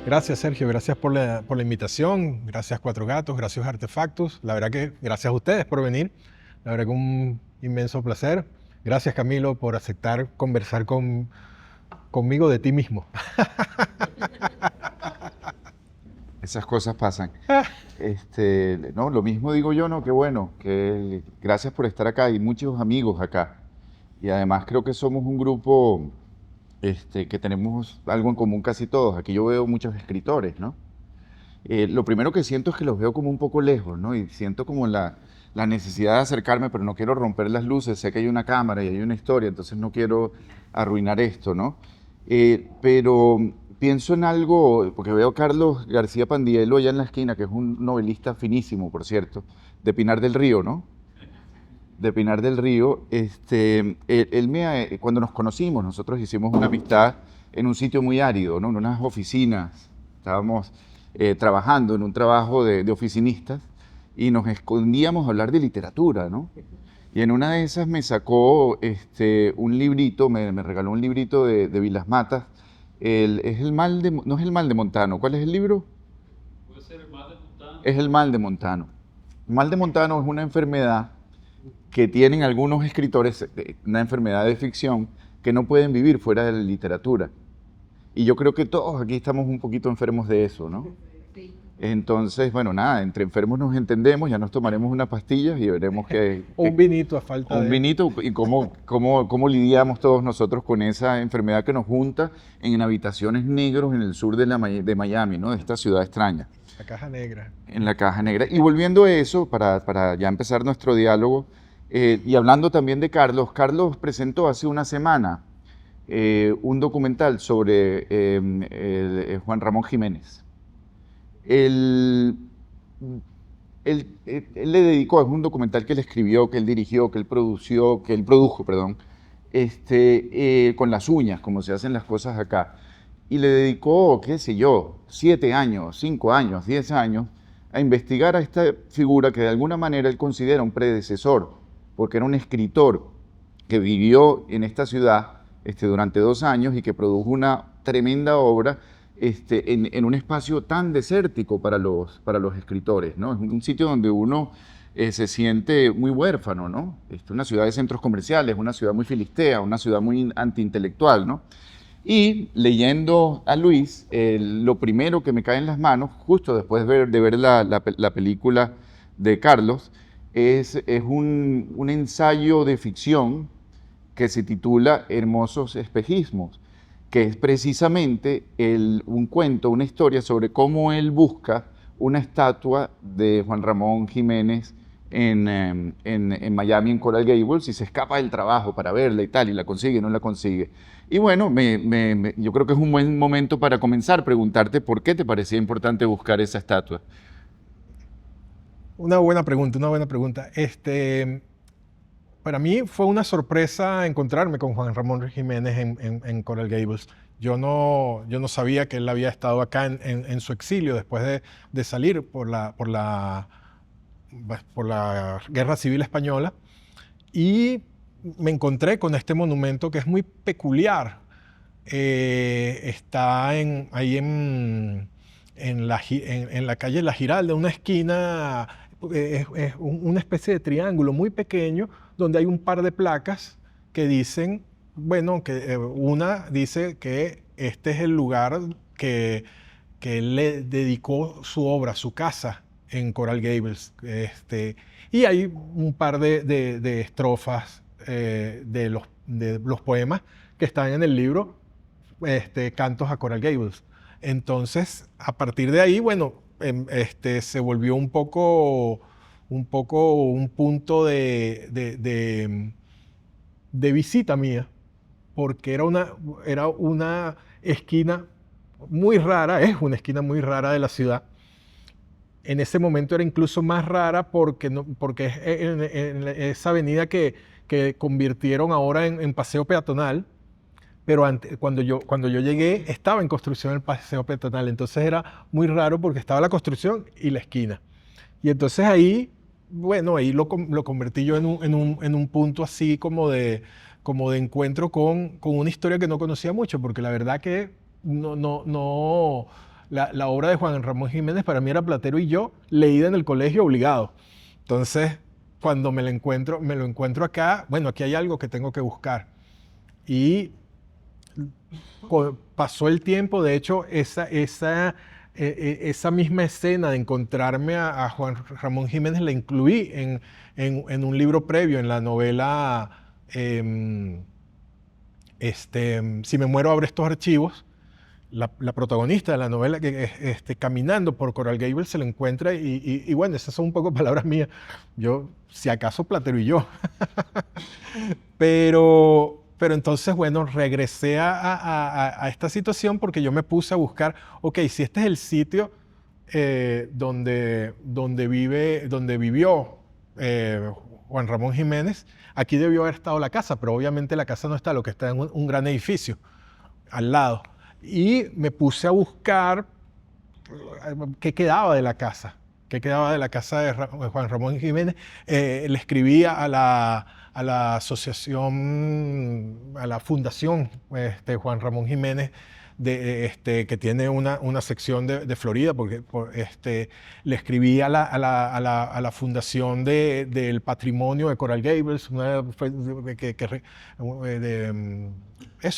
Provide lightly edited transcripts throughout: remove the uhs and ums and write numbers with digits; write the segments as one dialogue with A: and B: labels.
A: Gracias, Sergio. Gracias por la invitación. Gracias, Cuatro Gatos. Gracias, Artefactos. La verdad que gracias a ustedes por venir. La verdad que un inmenso placer. Gracias, Camilo, por aceptar conversar conmigo de ti mismo.
B: Esas cosas pasan. No, lo mismo digo yo, ¿no? Qué bueno, que gracias por estar acá. Hay muchos amigos acá. Y además creo que somos un grupo que tenemos algo en común casi todos. Aquí yo veo muchos escritores, ¿no? Lo primero que siento es que los veo como un poco lejos, ¿no? Y siento como la necesidad de acercarme, pero no quiero romper las luces. Sé que hay una cámara y hay una historia, entonces no quiero arruinar esto, ¿no? Pero pienso en algo, porque veo a Carlos García Pandielo allá en la esquina, que es un novelista finísimo, por cierto, de Pinar del Río, ¿no? De Pinar del Río. Cuando nos conocimos, nosotros hicimos una amistad en un sitio muy árido, ¿no? En unas oficinas. Estábamos trabajando en un trabajo de oficinistas y nos escondíamos a hablar de literatura, ¿no? Y en una de esas me sacó un librito, me regaló un librito de Vilas Matas. No es el mal de Montano. ¿Cuál es el libro?
C: Puede ser el mal de Montano.
B: Es el mal de Montano. El mal de Montano es una enfermedad que tienen algunos escritores, una enfermedad de ficción, que no pueden vivir fuera de la literatura. Y yo creo que todos aquí estamos un poquito enfermos de eso, ¿no? Entonces, bueno, nada, entre enfermos nos entendemos, ya nos tomaremos unas pastillas y veremos
A: O un vinito a falta
B: un
A: de...
B: vinito y cómo lidiamos todos nosotros con esa enfermedad que nos junta en habitaciones negros en el sur de Miami, ¿no? De esta ciudad extraña.
A: La caja negra.
B: En la caja negra. Y volviendo a eso, para ya empezar nuestro diálogo, y hablando también de Carlos, Carlos presentó hace una semana un documental sobre Juan Ramón Jiménez. Él le dedicó, es un documental que él escribió, que él dirigió, que él produjo, perdón, con las uñas, como se hacen las cosas acá. Y le dedicó, qué sé yo, 7 años, 5 años, 10 años, a investigar a esta figura que de alguna manera él considera un predecesor, porque era un escritor que vivió en esta ciudad durante 2 años y que produjo una tremenda obra en un espacio tan desértico para los escritores, ¿no? Es un sitio donde uno se siente muy huérfano, ¿no? Una ciudad de centros comerciales, una ciudad muy filistea, una ciudad muy antiintelectual, ¿no? Y leyendo a Luis, lo primero que me cae en las manos, justo después de ver la película de Carlos, es un ensayo de ficción que se titula Hermosos Espejismos, que es precisamente un cuento, una historia sobre cómo él busca una estatua de Juan Ramón Jiménez en Miami, en Coral Gables, y se escapa del trabajo para verla y tal, y la consigue, no la consigue. Y bueno, yo creo que es un buen momento para comenzar, preguntarte por qué te parecía importante buscar esa estatua.
A: Una buena pregunta, una buena pregunta. Para mí fue una sorpresa encontrarme con Juan Ramón Jiménez en Coral Gables. Yo no sabía que él había estado acá en su exilio después de salir por la Guerra Civil Española, y me encontré con este monumento que es muy peculiar. Está ahí en la calle La Giralda, una esquina, es una especie de triángulo muy pequeño donde hay un par de placas que dicen, bueno, que una dice que este es el lugar que él le dedicó su obra, su casa en Coral Gables. Y hay un par de estrofas de los poemas que están en el libro, Cantos a Coral Gables. Entonces, a partir de ahí, bueno, se volvió un poco un punto de visita mía, porque era una esquina muy rara, es una esquina muy rara de la ciudad. En ese momento era incluso más rara porque es en esa avenida que convirtieron ahora en paseo peatonal. Pero cuando yo llegué, estaba en construcción el paseo peatonal. Entonces era muy raro porque estaba la construcción y la esquina. Y entonces ahí, bueno, ahí lo convertí yo en un punto así como de encuentro con una historia que no conocía mucho, porque la verdad que no la obra de Juan Ramón Jiménez para mí era Platero y yo, leída en el colegio obligado. Entonces, cuando me lo encuentro acá, bueno, aquí hay algo que tengo que buscar. Y pasó el tiempo, de hecho, esa misma escena de encontrarme a Juan Ramón Jiménez la incluí en un libro previo, en la novela Si me muero, abre estos archivos. La protagonista de la novela, caminando por Coral Gables, se la encuentra y bueno, esas son un poco palabras mías. Yo, si acaso, Platero y yo. Pero entonces, bueno, regresé a esta situación porque yo me puse a buscar, ok, si este es el sitio donde vivió Juan Ramón Jiménez, aquí debió haber estado la casa, pero obviamente la casa no está, lo que está en un gran edificio al lado. Y me puse a buscar qué quedaba de la casa, de Juan Ramón Jiménez. Le escribí a la asociación, a la fundación Juan Ramón Jiménez, que tiene una sección de Florida, porque le escribí a la fundación del patrimonio de Coral Gables,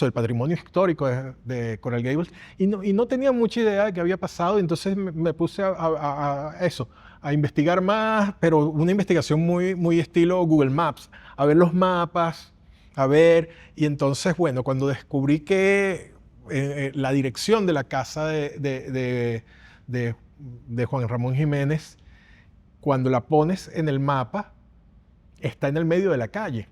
A: el patrimonio histórico de Coral Gables, y no tenía mucha idea de qué había pasado, entonces me puse a investigar más, pero una investigación muy estilo Google Maps, a ver los mapas, y entonces, bueno, cuando descubrí que la dirección de la casa de Juan Ramón Jiménez, cuando la pones en el mapa, está en el medio de la calle.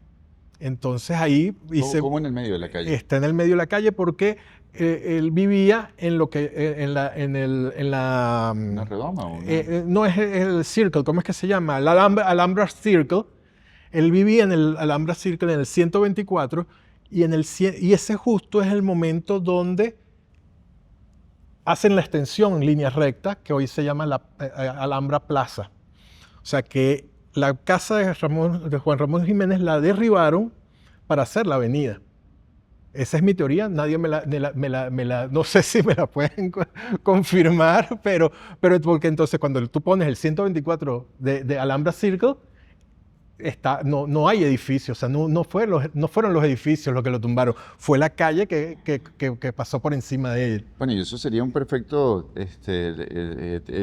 A: Entonces ahí hice...
B: ¿Cómo en el medio de la calle?
A: Está en el medio de la calle porque él vivía en lo que...
B: ¿Una redoma o no?
A: No es el Circle, ¿cómo es que se llama? El Alhambra Circle. Él vivía en el Alhambra Circle en el 124 y ese justo es el momento donde hacen la extensión en línea recta que hoy se llama la Alhambra Plaza. O sea que la casa de Juan Ramón Jiménez la derribaron para hacer la avenida. Esa es mi teoría, nadie no sé si me la pueden confirmar, pero porque entonces cuando tú pones el 124 de Alhambra Circle, no hay edificios, o sea, no fueron los edificios los que lo tumbaron, fue la calle que pasó por encima de él.
B: Bueno, y eso sería un perfecto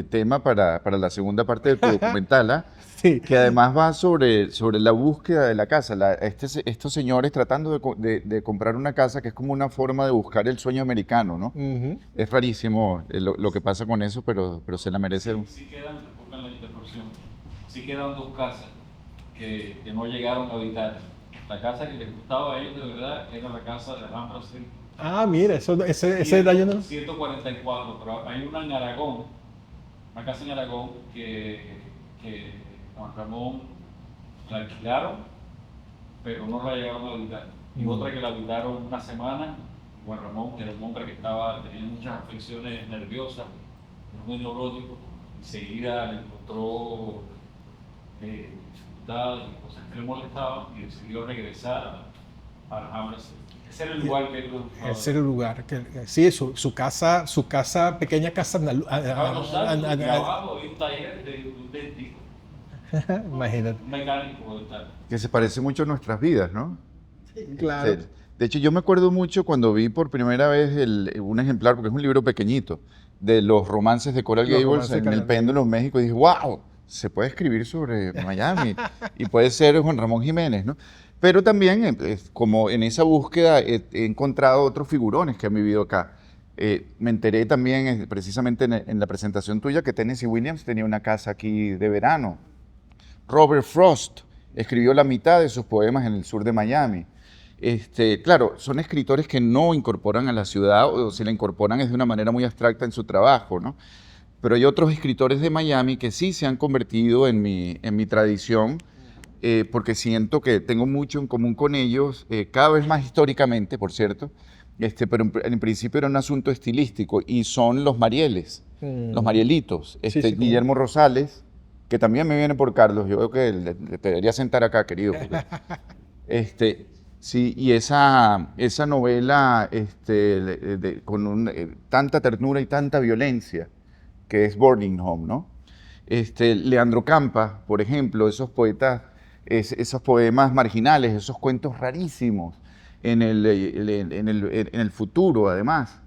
B: tema para la segunda parte de tu documental, ¿ah?
A: Sí.
B: Que además va sobre la búsqueda de la casa. Estos señores tratando de comprar una casa que es como una forma de buscar el sueño americano, ¿no?
A: Uh-huh.
B: Es rarísimo lo que pasa con eso, pero se la merece.
C: Sí quedan, disculpen la interrupción, sí quedan dos casas que no llegaron a habitar. La casa que les gustaba a ellos de verdad era la casa de Alhambra Circle.
A: Ah, mira, ese detalle no...
C: 144, pero hay una en Aragón, una casa en Aragón que Juan Ramón la alquilaron, pero no la llegaron a habitar. Y otra que la habitaron una semana. Juan Ramón era un hombre que tenía muchas afecciones nerviosas, muy neurótico, enseguida le encontró dificultades y cosas que le molestaban y decidió regresar a Alhambra. Ese era el lugar que él buscaba.
A: Ese era el lugar. Sí, su casa, pequeña casa
C: Y abajo hay un taller de un dentista.
A: Imagínate.
C: Un mecánico dental.
B: Que se parece mucho a nuestras vidas, ¿no?
A: Sí, claro.
B: De hecho, yo me acuerdo mucho cuando vi por primera vez un ejemplar, porque es un libro pequeñito, de los romances de Coral Gables en el Péndulo, en México, y dije, wow, se puede escribir sobre Miami, y puede ser Juan Ramón Jiménez, ¿no? Pero también, como en esa búsqueda, he encontrado otros figurones que han vivido acá. Me enteré también, precisamente en la presentación tuya, que Tennessee Williams tenía una casa aquí de verano. Robert Frost escribió la mitad de sus poemas en el sur de Miami. Claro, son escritores que no incorporan a la ciudad, o si la incorporan es de una manera muy abstracta en su trabajo, ¿no? Pero hay otros escritores de Miami que sí se han convertido en mi tradición, porque siento que tengo mucho en común con ellos, cada vez más históricamente, por cierto, pero en principio era un asunto estilístico, y son los Marieles, los Marielitos.
A: Sí,
B: Guillermo Rosales, que también me viene por Carlos, yo creo que te debería sentar acá, querido. Sí, y esa novela con tanta ternura y tanta violencia, que es Burning Home, ¿no? Leandro Campa, por ejemplo, esos poetas, esos poemas marginales, esos cuentos rarísimos en el futuro, además.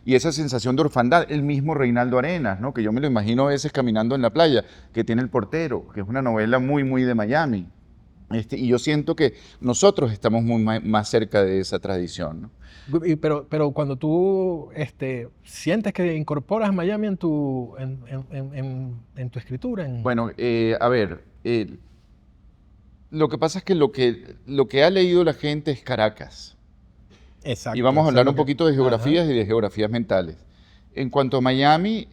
B: Y esa sensación de orfandad, el mismo Reinaldo Arenas, ¿no? Que yo me lo imagino a veces caminando en la playa, que tiene El portero, que es una novela muy, muy de Miami. Y yo siento que nosotros estamos más cerca de esa tradición, ¿no?
A: Pero cuando tú sientes que incorporas Miami en tu escritura,
B: Bueno, a ver, lo que pasa es que lo que ha leído la gente es Caracas. Y
A: Exacto,
B: vamos a
A: eso es
B: hablar
A: lo
B: un
A: que...
B: poquito de
A: Ajá.
B: geografías y de geografías mentales. En cuanto a Miami,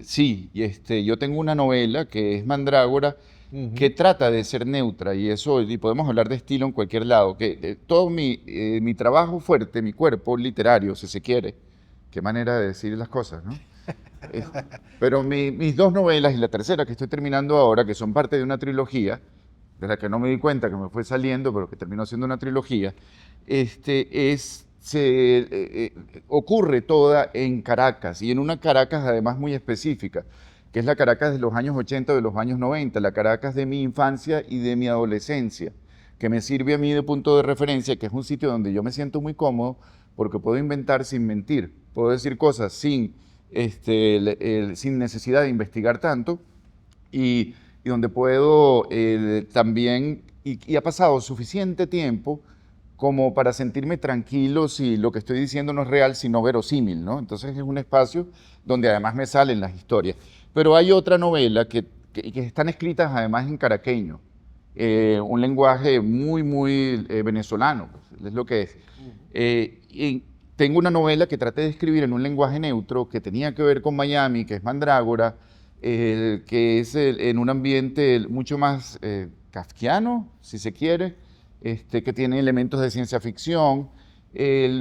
B: sí, yo tengo una novela que es Mandrágora, que
A: Ujú.
B: trata de ser neutra, y eso, y podemos hablar de estilo en cualquier lado, que todo mi trabajo fuerte, mi cuerpo literario, si se quiere, qué manera de decir las cosas, ¿no? Es- pero mis dos novelas y la tercera que estoy terminando ahora, que son parte de una trilogía, de la que no me di cuenta que me fue saliendo, pero que terminó siendo una trilogía, ocurre toda en Caracas, y en una Caracas además muy específica, que es la Caracas de los años 80, de los años 90, la Caracas de mi infancia y de mi adolescencia, que me sirve a mí de punto de referencia, que es un sitio donde yo me siento muy cómodo, porque puedo inventar sin mentir, puedo decir cosas sin necesidad de investigar tanto, y donde puedo también, y ha pasado suficiente tiempo como para sentirme tranquilo si lo que estoy diciendo no es real, sino verosímil, ¿no? Entonces es un espacio donde además me salen las historias. Pero hay otra novela que están escritas además en caraqueño, un lenguaje muy, muy venezolano, pues, es lo que es. Y tengo una novela que traté de escribir en un lenguaje neutro que tenía que ver con Miami, que es Mandrágora, que es en un ambiente mucho más kafkiano, si se quiere, que tiene elementos de ciencia ficción,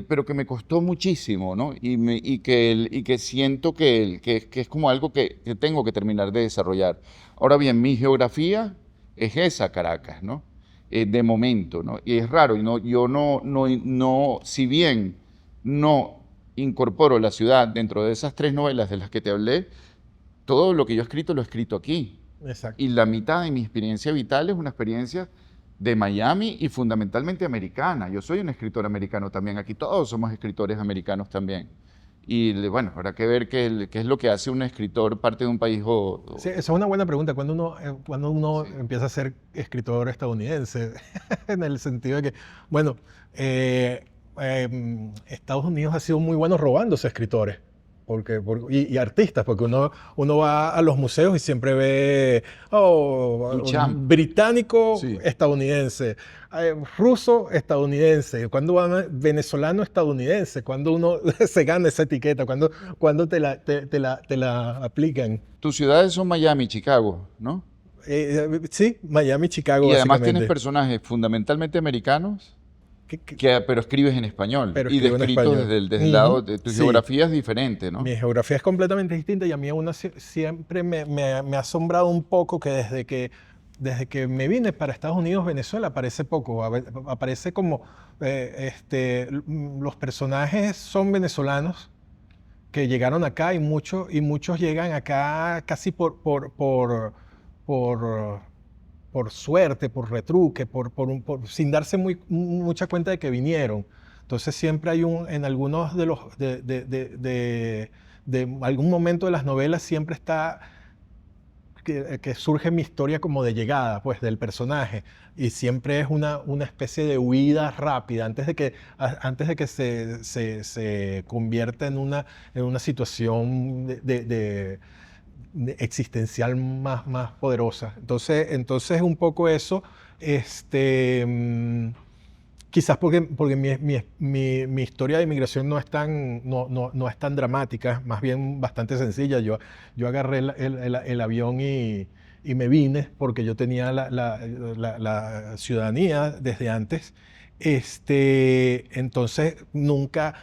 B: pero que me costó muchísimo, ¿no? Y que siento que es como algo que tengo que terminar de desarrollar. Ahora bien, mi geografía es esa Caracas, ¿no? De momento, ¿no? Y es raro, yo no, si bien no incorporo la ciudad dentro de esas tres novelas de las que te hablé, todo lo que yo he escrito lo he escrito aquí. Y
A: Exacto.
B: la mitad de mi experiencia vital es una experiencia de Miami y fundamentalmente americana. Yo soy un escritor americano también. Aquí todos somos escritores americanos también. Y bueno, habrá que ver qué es lo que hace un escritor parte de un país
A: Sí, esa es una buena pregunta. Cuando uno
B: sí.
A: empieza a ser escritor estadounidense? En el sentido de que, bueno, Estados Unidos ha sido muy bueno robándose escritores y artistas, porque uno va a los museos y siempre ve
B: Duchamp.
A: británico,
B: Sí.
A: estadounidense, ruso, estadounidense, cuando va venezolano, estadounidense, cuando uno se gana esa etiqueta, cuando te la aplican.
B: Tus ciudades son Miami, Chicago, ¿no?
A: Sí, Miami, Chicago,
B: Y además tienes
A: básicamente.
B: personajes fundamentalmente americanos,
A: Que- que-
B: pero escribes en español
A: pero
B: y
A: escribo en
B: descritos
A: español.
B: desde el lado
A: Ujú.
B: de tu
A: Sí,
B: geografía es diferente, ¿no?
A: mi geografía es completamente distinta y a mí aún así siempre me ha asombrado un poco que desde que me vine para Estados Unidos, Venezuela aparece poco. Aparece como los personajes son venezolanos que llegaron acá y muchos llegan acá casi por, por suerte, por retruque, sin darse mucha cuenta de que vinieron. Entonces siempre hay en algunos de los, de algún momento de las novelas siempre está que surge mi historia como de llegada, pues, del personaje. Y siempre es una especie de huida rápida, antes de que se convierta en una situación existencial más poderosa. Entonces un poco eso, este, mm, quizás porque mi historia de inmigración no es tan dramática, más bien bastante sencilla. Yo agarré el avión y me vine porque yo tenía la ciudadanía desde antes. Entonces nunca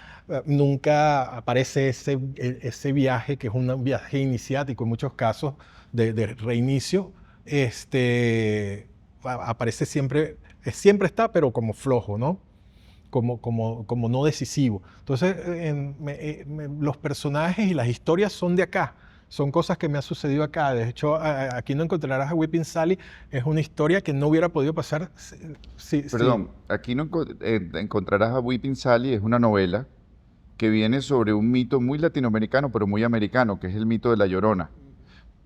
A: aparece ese viaje, que es un viaje iniciático en muchos casos, de reinicio. aparece siempre, siempre está, pero como flojo, ¿no? Como no decisivo. Entonces, los personajes y las historias son de acá, son cosas que me han sucedido acá. De hecho, Aquí no encontrarás a Weeping Sally es una historia que no hubiera podido pasar
B: Perdón, aquí no encontrarás a Weeping Sally, es una novela que viene sobre un mito muy latinoamericano, pero muy americano, que es el mito de La Llorona.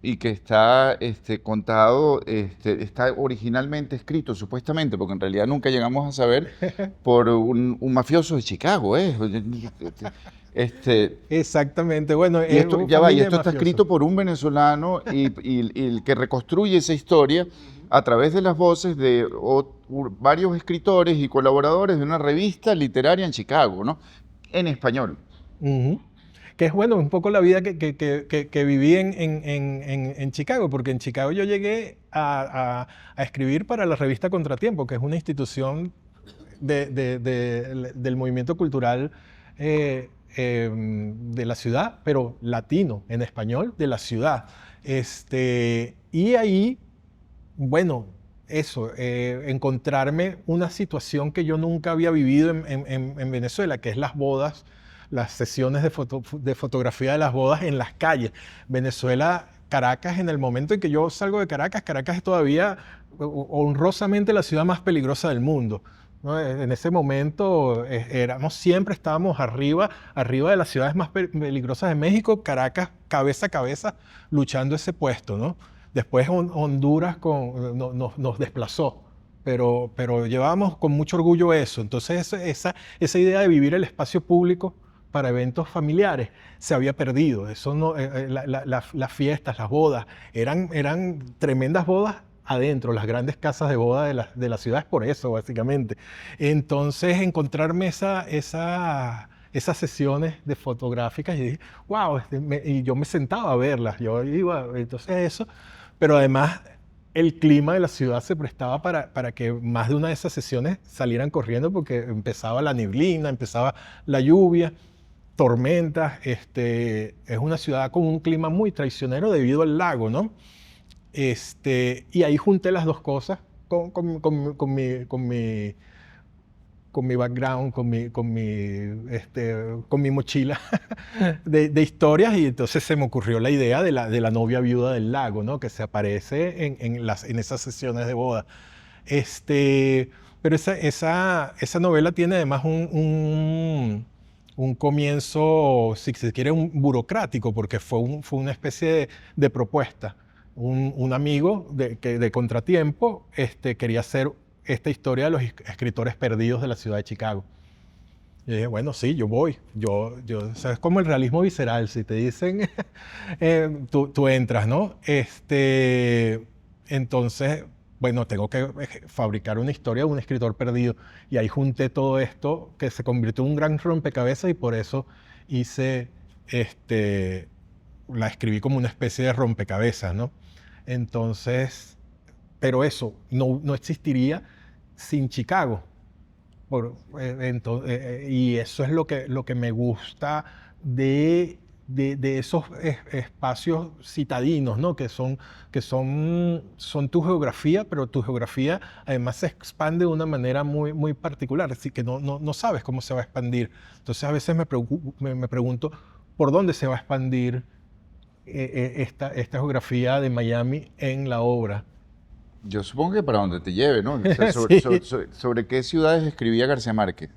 B: Y que está contado, está originalmente escrito, supuestamente, porque en realidad nunca llegamos a saber, por un mafioso de Chicago, ¿eh?
A: Exactamente, bueno,
B: Y esto,
A: es
B: ya va, y
A: familia de
B: esto está
A: mafiosos.
B: escrito por un venezolano y el que reconstruye esa historia a través de las voces de varios escritores y colaboradores de una revista literaria en Chicago, ¿no? En español.
A: Ujú. Que es bueno, un poco la vida que viví en Chicago, porque en Chicago yo llegué a escribir para la revista Contratiempo, que es una institución del movimiento cultural de la ciudad, pero latino, en español, de la ciudad. Y ahí, bueno, eso, encontrarme una situación que yo nunca había vivido en Venezuela, que es las bodas, las sesiones de fotografía de las bodas en las calles. Venezuela, Caracas, en el momento en que yo salgo de Caracas, Caracas es todavía honrosamente la ciudad más peligrosa del mundo, ¿no? En ese momento siempre estábamos arriba de las ciudades más peligrosas de México, Caracas cabeza a cabeza luchando ese puesto, ¿no? Después Honduras nos desplazó, pero llevábamos con mucho orgullo eso. Entonces esa idea de vivir el espacio público para eventos familiares se había perdido. Eso no, las fiestas, las bodas, eran tremendas bodas adentro, las grandes casas de boda de la ciudad es por eso, básicamente. Entonces encontrarme esas sesiones de fotográficas y dije, wow, y yo me sentaba a verlas, yo iba, entonces eso, pero además el clima de la ciudad se prestaba para que más de una de esas sesiones salieran corriendo porque empezaba la neblina, empezaba la lluvia, tormentas. Es una ciudad con un clima muy traicionero debido al lago, ¿no? Y ahí junté las dos cosas con mi background, con mi mochila de historias, y entonces se me ocurrió la idea de la novia viuda del lago, ¿no? Que se aparece en esas sesiones de boda. Pero esa novela tiene además un comienzo, si se quiere, un burocrático, porque fue una especie de propuesta. Un amigo de Contratiempo quería hacer esta historia de los escritores perdidos de la ciudad de Chicago. Y dije, bueno, sí, yo voy. O sea, es como el realismo visceral. Si te dicen, tú entras, ¿no? Entonces, bueno, tengo que fabricar una historia de un escritor perdido. Y ahí junté todo esto que se convirtió en un gran rompecabezas, y por eso la escribí como una especie de rompecabezas, ¿no? Entonces, pero eso no existiría sin Chicago. Y eso es lo que me gusta de esos espacios citadinos, ¿no? Son tu geografía, pero tu geografía además se expande de una manera muy, muy particular, así que no sabes cómo se va a expandir. Entonces a veces me pregunto por dónde se va a expandir esta geografía de Miami en la obra.
B: Yo supongo que para donde te lleve, ¿no? O sea,
A: Sí.
B: sobre qué ciudades escribía García Márquez.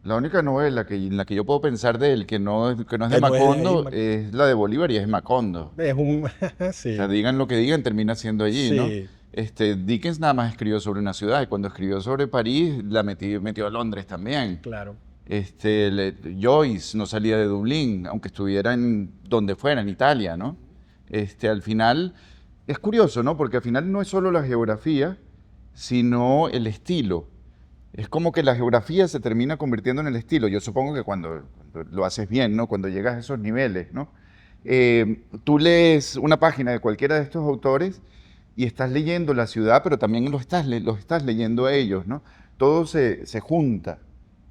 B: La única novela en la que yo puedo pensar de él que no es de
A: Que no es de
B: Macondo
A: ahí,
B: es la de Bolívar y es Macondo.
A: es un...
B: O
A: Sí,
B: sea, digan lo que digan, termina siendo allí, ¿no?
A: sí,
B: Dickens nada más escribió sobre una ciudad y cuando escribió sobre París la metió a Londres también.
A: claro.
B: Joyce no salía de Dublín, aunque estuviera en donde fuera, en Italia, ¿no? Al final, es curioso, ¿no? Porque al final no es solo la geografía, sino el estilo. Es como que la geografía se termina convirtiendo en el estilo. Yo supongo que cuando lo haces bien, ¿no? Cuando llegas a esos niveles, ¿no? Tú lees una página de cualquiera de estos autores y estás leyendo la ciudad, pero también los estás leyendo a ellos, ¿no? Todo se junta.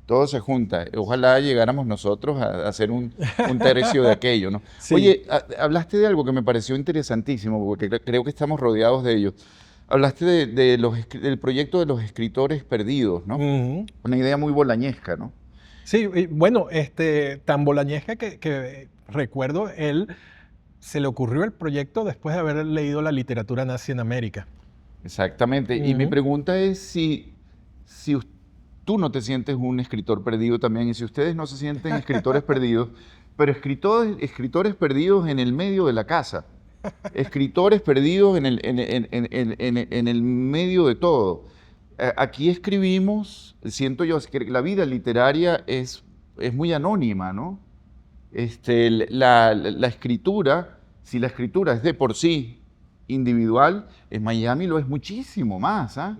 B: Todo se junta. Ojalá llegáramos nosotros a hacer un tercio de aquello, ¿no?
A: Sí.
B: Oye, hablaste de algo que me pareció interesantísimo, porque creo que estamos rodeados de ello. Hablaste del proyecto de los escritores perdidos, ¿no?
A: Ujú.
B: Una idea muy bolañesca, ¿no?
A: Sí, y bueno, tan bolañesca que recuerdo, él se le ocurrió el proyecto después de haber leído la literatura nazi en América.
B: Exactamente. Y mi
A: Ujú.
B: pregunta es si tú no te sientes un escritor perdido también, y si ustedes no se sienten escritores perdidos, pero escritores perdidos en el medio de la casa, escritores perdidos en el medio de todo. Aquí escribimos, siento yo, que la vida literaria es muy anónima, ¿no? La escritura, si la escritura es de por sí individual, en Miami lo es muchísimo más, ¿ah?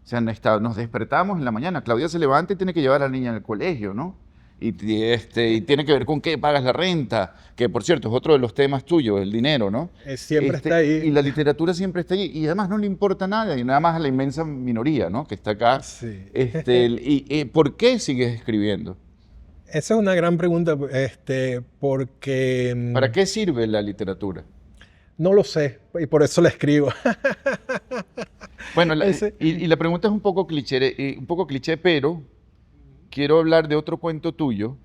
B: O sea, nos despertamos en la mañana, Claudia se levanta y tiene que llevar a la niña al colegio, ¿no? Y tiene que ver con qué pagas la renta, que por cierto es otro de los temas tuyos, el dinero, ¿no?
A: Siempre está
B: Y
A: ahí.
B: la literatura siempre está allí, y además no le importa nada, y nada más a la inmensa minoría, ¿no? Que está acá.
A: Sí.
B: ¿Por qué sigues escribiendo?
A: Esa es una gran pregunta, porque
B: ¿Para qué sirve la literatura?
A: no lo sé, y por eso la escribo.
B: Bueno,
A: Ese,
B: y la pregunta es un poco cliché, pero quiero hablar de otro cuento tuyo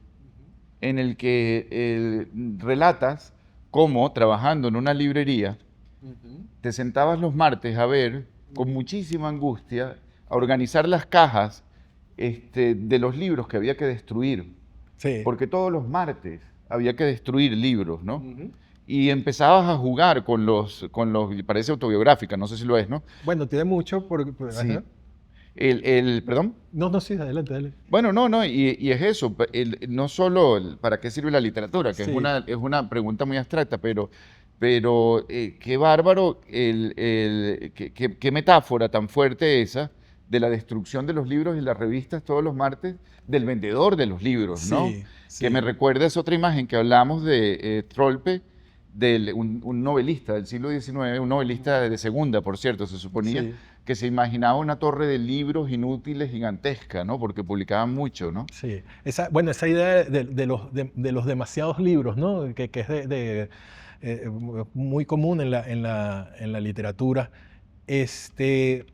B: en el que relatas cómo, trabajando en una librería, te sentabas los martes a ver, con muchísima angustia, a organizar las cajas de los libros que había que destruir,
A: sí.
B: porque todos los martes había que destruir libros, ¿no?
A: Ujú.
B: Y empezabas a jugar parece autobiográfica, no sé si lo es, ¿no?
A: Bueno, tiene mucho
B: Sí.
A: ajá.
B: ¿Perdón?
A: No, no, sí, adelante, dale.
B: Bueno, no, y es eso, no solo para qué sirve la literatura, que
A: Sí,
B: es una pregunta muy abstracta, pero qué bárbaro, qué metáfora tan fuerte esa de la destrucción de los libros y las revistas todos los martes del vendedor de los libros, ¿no?
A: sí,
B: Que me
A: sí,
B: recuerda esa otra imagen que hablamos de Trolpe, un novelista del siglo XIX, un novelista de segunda, por cierto, se suponía,
A: sí,
B: que se imaginaba una torre de libros inútiles gigantesca, ¿no? Porque publicaban mucho, ¿no?
A: sí. Bueno, esa idea de los demasiados libros, ¿no? Que es eh, muy común en la literatura. Este,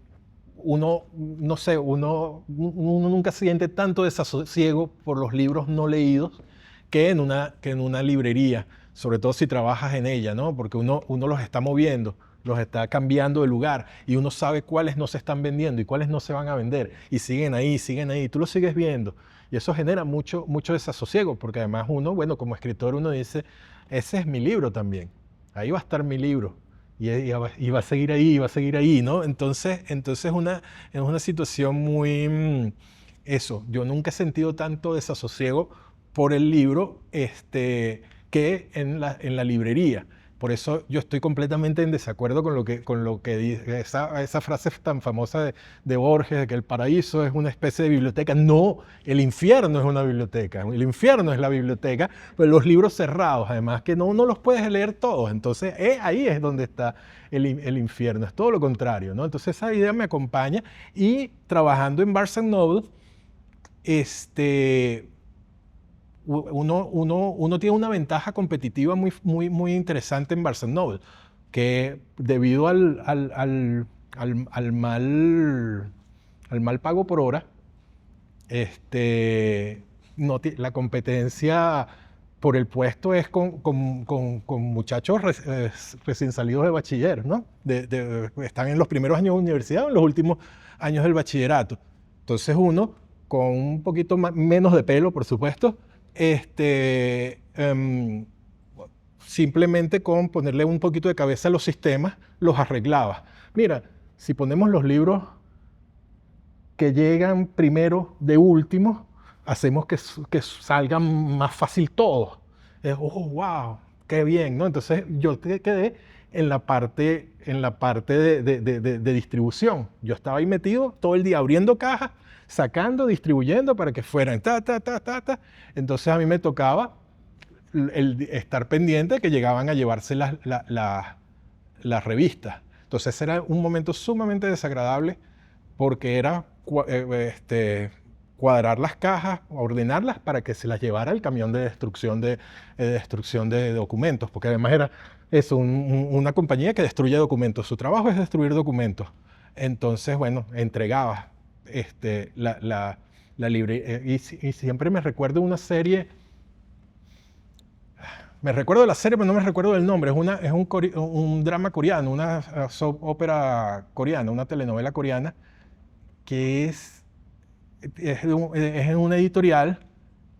A: uno, no sé, uno nunca siente tanto desasosiego por los libros no leídos que en una librería, sobre todo si trabajas en ella, ¿no? Porque uno los está moviendo, los está cambiando de lugar y uno sabe cuáles no se están vendiendo y cuáles no se van a vender y siguen ahí, tú los sigues viendo y eso genera mucho, mucho desasosiego porque además uno, bueno, como escritor uno dice, ese es mi libro también, ahí va a estar mi libro. Y va a seguir ahí, va a seguir ahí, ¿no? Entonces es una situación muy, eso, yo nunca he sentido tanto desasosiego por el libro que en la librería. Por eso yo estoy completamente en desacuerdo con lo que dice esa frase tan famosa de Borges, de que el paraíso es una especie de biblioteca. No, el infierno es una biblioteca. El infierno es la biblioteca, pero los libros cerrados, además que no los puedes leer todos. Entonces ahí es donde está el infierno. Es todo lo contrario, ¿no? Entonces esa idea me acompaña y trabajando en Barnes Noble, uno tiene una ventaja competitiva muy interesante en Barnes Noble, que debido al mal pago por hora, la competencia por el puesto es con muchachos recién salidos de bachiller, ¿no? Están en los primeros años de universidad o en los últimos años del bachillerato. Entonces uno, con un poquito menos de pelo, por supuesto, simplemente con ponerle un poquito de cabeza a los sistemas, los arreglaba. Mira, si ponemos los libros que llegan primero de último, hacemos que salgan más fácil todos. Oh, wow, qué bien, ¿no? Entonces yo quedé en la parte de distribución. Yo estaba ahí metido todo el día abriendo cajas, sacando, distribuyendo para que fueran ta. Entonces a mí me tocaba estar pendiente de que llegaban a llevarse las revistas. Entonces era un momento sumamente desagradable porque era cuadrar las cajas, ordenarlas para que se las llevara el camión de destrucción de documentos, porque además era eso, una compañía que destruye documentos. Su trabajo es destruir documentos. Entonces, bueno, entregaba la librería. Y siempre me recuerdo una serie. Me recuerdo de la serie, pero no me recuerdo del nombre. Es un drama coreano, una soap opera coreana, una telenovela coreana, que es en una editorial,